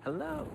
Hello.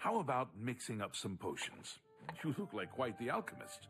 How about mixing up some potions? You look like quite the alchemist.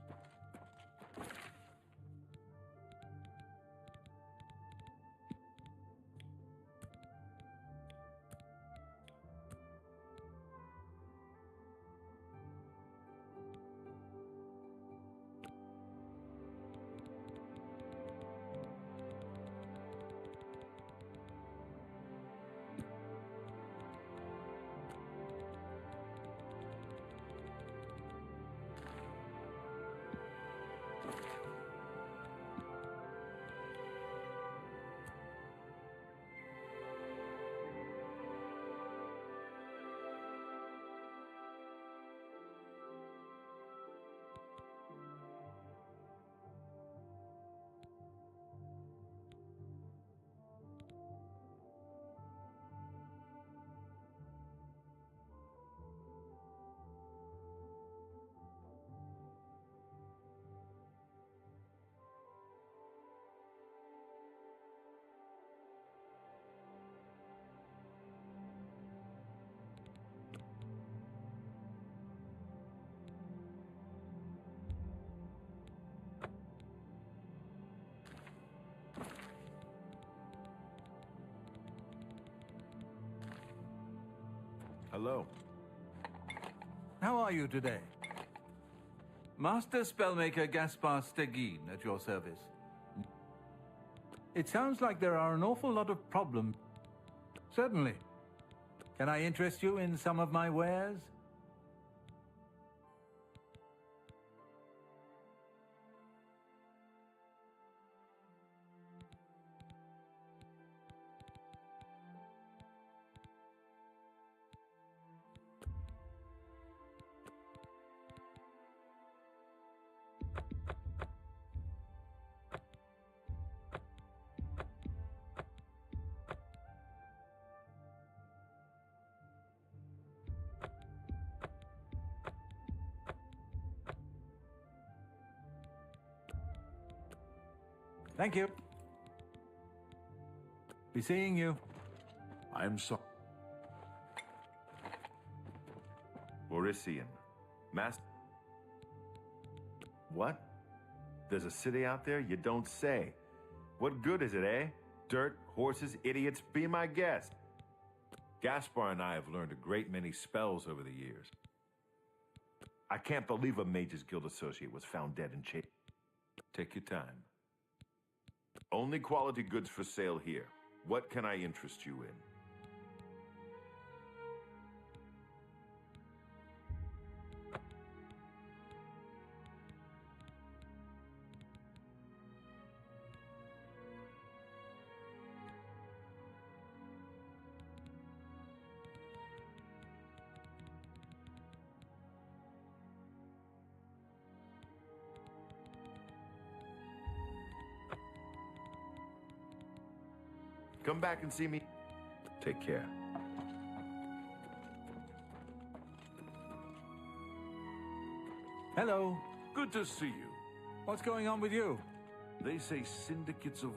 Hello. How are you today? Master Spellmaker Gaspar Stegin at your service. It sounds like there are an awful lot of problems. Certainly. Can I interest you in some of my wares? Thank you. Be seeing you. I'm sorry. Orisian. Master. What? There's a city out there? You don't say. What good is it, eh? Dirt, horses, idiots, be my guest. Gaspar and I have learned a great many spells over the years. I can't believe a Mages Guild associate was found dead in chain. Take your time. Only quality goods for sale here. What can I interest you in? Come back and see me. Take care. Hello. Good to see you. What's going on with you? They say syndicates of...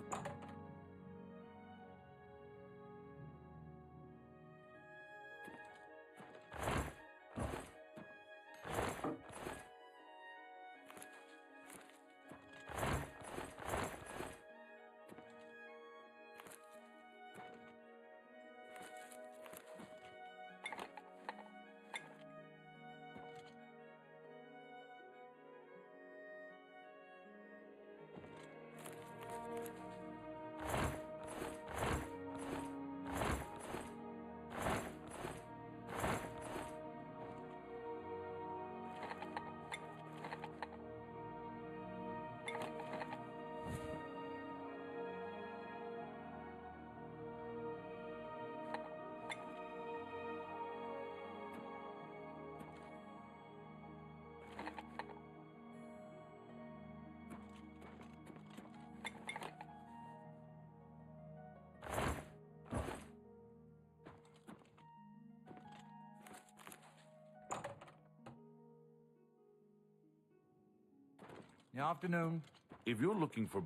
Good afternoon. If you're looking for...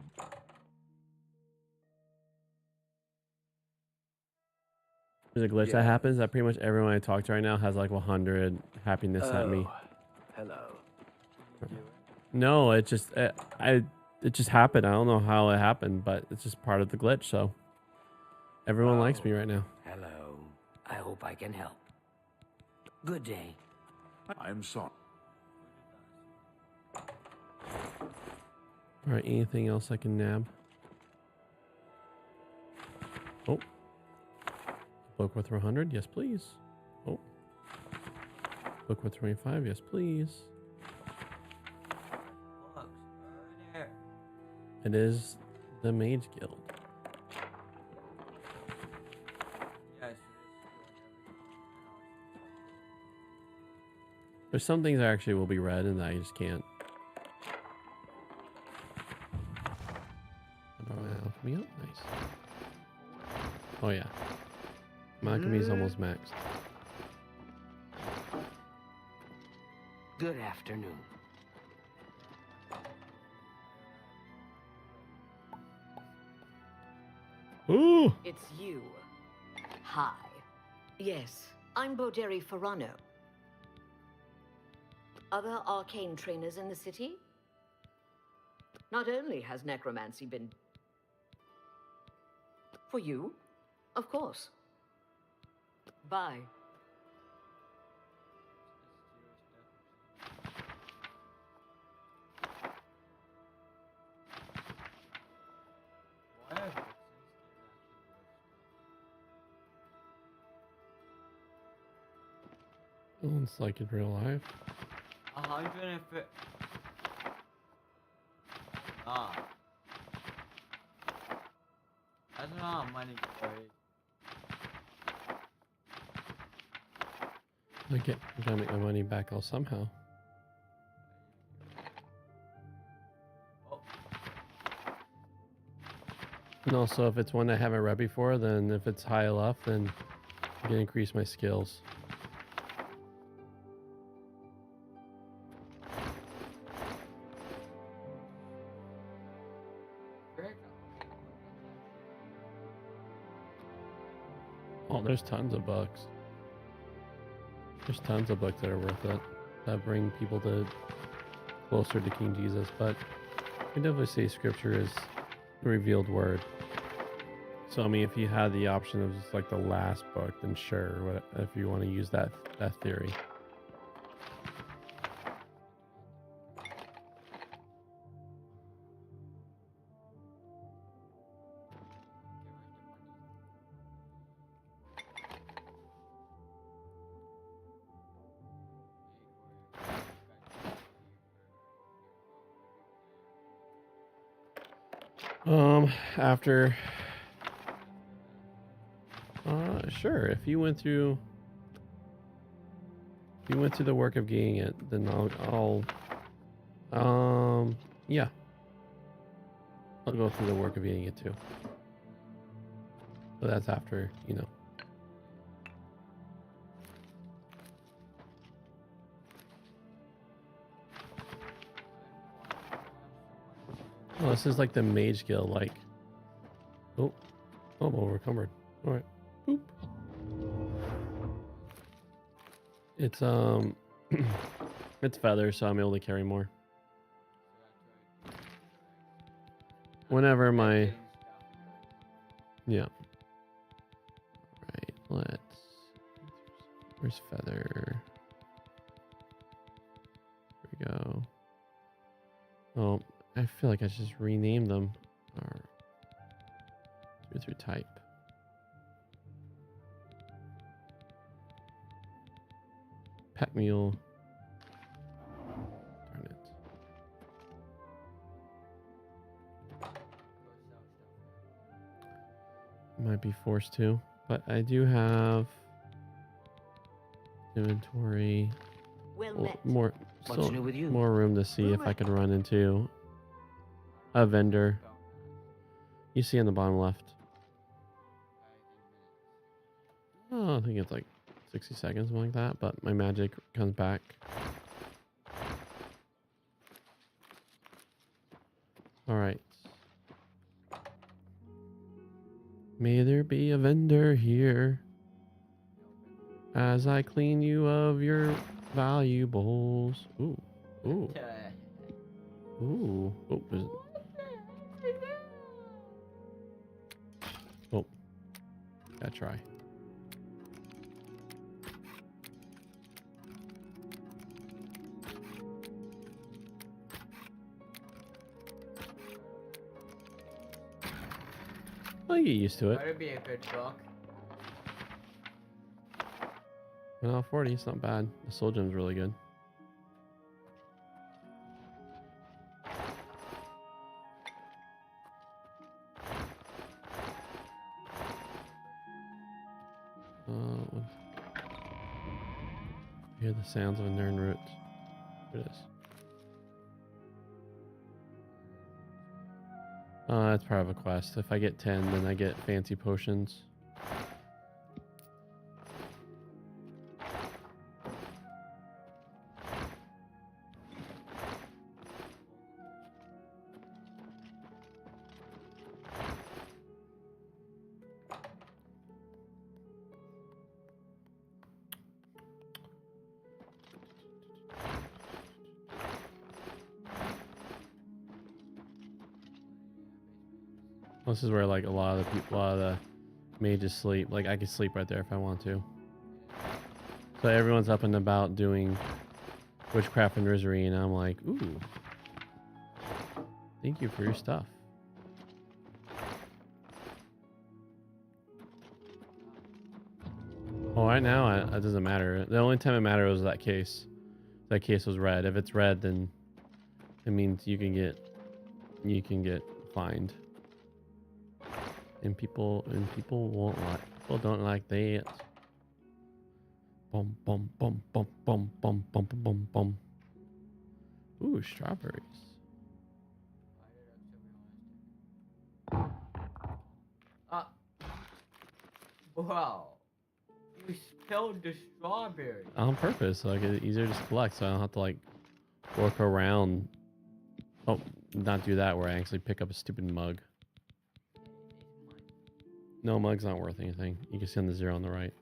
There's a glitch that happens that pretty much everyone I talk to right now has like 100 happiness at me. Hello. No, it just it just happened. I don't know how it happened, but it's just part of the glitch. So everyone likes me right now. Hello. I hope I can help. Good day. I'm sorry. All right, anything else I can nab? Oh, book worth 100, yes please. Oh, book worth 25, yes please. It is the Mage Guild. There's some things that actually will be read and I just can't. Alchemy up, nice. Oh yeah, my alchemy is almost maxed. Good afternoon. Ooh! It's you. Hi. Yes, I'm Boderi Ferrano. Other arcane trainers in the city? Not only has necromancy been... For you? Of course. Bye. It's like in real life. 150. Ah. I don't know how money for it. I gotta make my money back all somehow. And also, if it's one I haven't read before, then if it's high enough, then I can increase my skills. Oh, there's tons of books. There's tons of books that are worth it, that bring people to closer to King Jesus, but I can definitely say Scripture is the revealed word. So I mean, if you had the option of just like the last book, then sure, if you want to use that theory. After sure, if you went through the work of getting it, then yeah, I'll go through the work of getting it too. But that's after, you know. Oh, this is like the Mage Guild, like. Oh, I'm overcumbered. All right, boop. It's it's feathers, so I'm able to carry more. Whenever my, yeah. Right, where's feather? Here we go. Oh, I feel like I should just rename them. Or through type. Pet mule. Darn it. Might be forced to, but I do have inventory. More, What's new with you? more room to see if I can run into a vendor. You see on the bottom left. Oh, I think it's like 60 seconds, something like that, but my magic comes back. Alright. May there be a vendor here as I clean you of your valuables. Ooh. Ooh. Ooh. Oh, oh. Gotta try. I'll get used to it. That'd be a good book. Well, 40, it's not bad. The soul gem's really good. Hear the sounds of a Nern root. Here it is. That's part of a quest. If I get 10, then I get fancy potions. This is where like a lot of the mages sleep. Like I could sleep right there if I want to. So everyone's up and about doing witchcraft and wizardry, and I'm like, ooh, thank you for your stuff. Well, right now, it doesn't matter. The only time it mattered was that case. That case was red. If it's red, then it means you can get fined. And people won't like. People don't like that. Bum bum bum bum bum bum bum bum bum. Ooh, strawberries. Wow. You spilled the strawberry. On purpose, so like it's easier to just collect, so I don't have to like work around. Oh, not do that where I actually pick up a stupid mug. No, mug's not worth anything. You can see on the 0 on the right.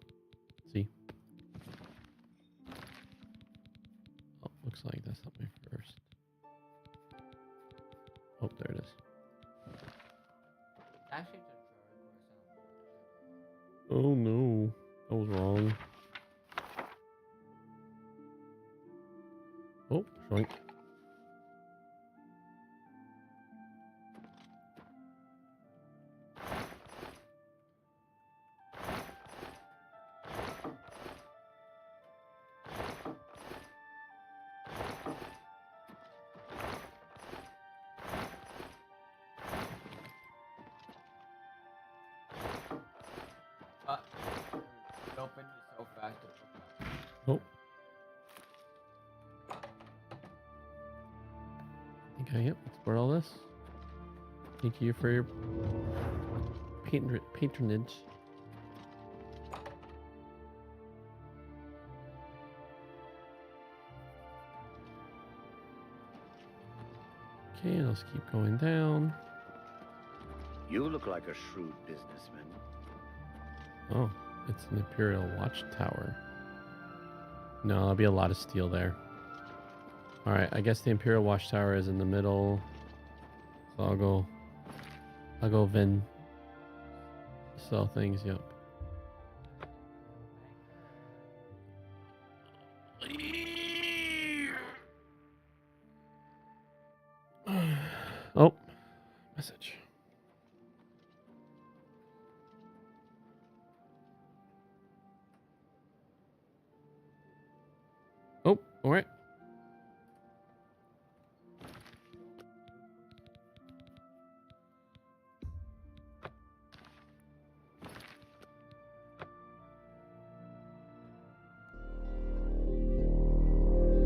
See? Oh, looks like that's not my first. Oh, there it is. Actually, Oh no, that was wrong. Oh, shoink. it opened so fast. Oh. Okay, yep, let's put all this. Thank you for your patronage. Okay, let's keep going down. You look like a shrewd businessman. Oh, it's an Imperial Watchtower. No, there'll be a lot of steel there. Alright, I guess the Imperial Watchtower is in the middle. So I'll go Vin. Sell things, yep. Oh, message. Oh, alright.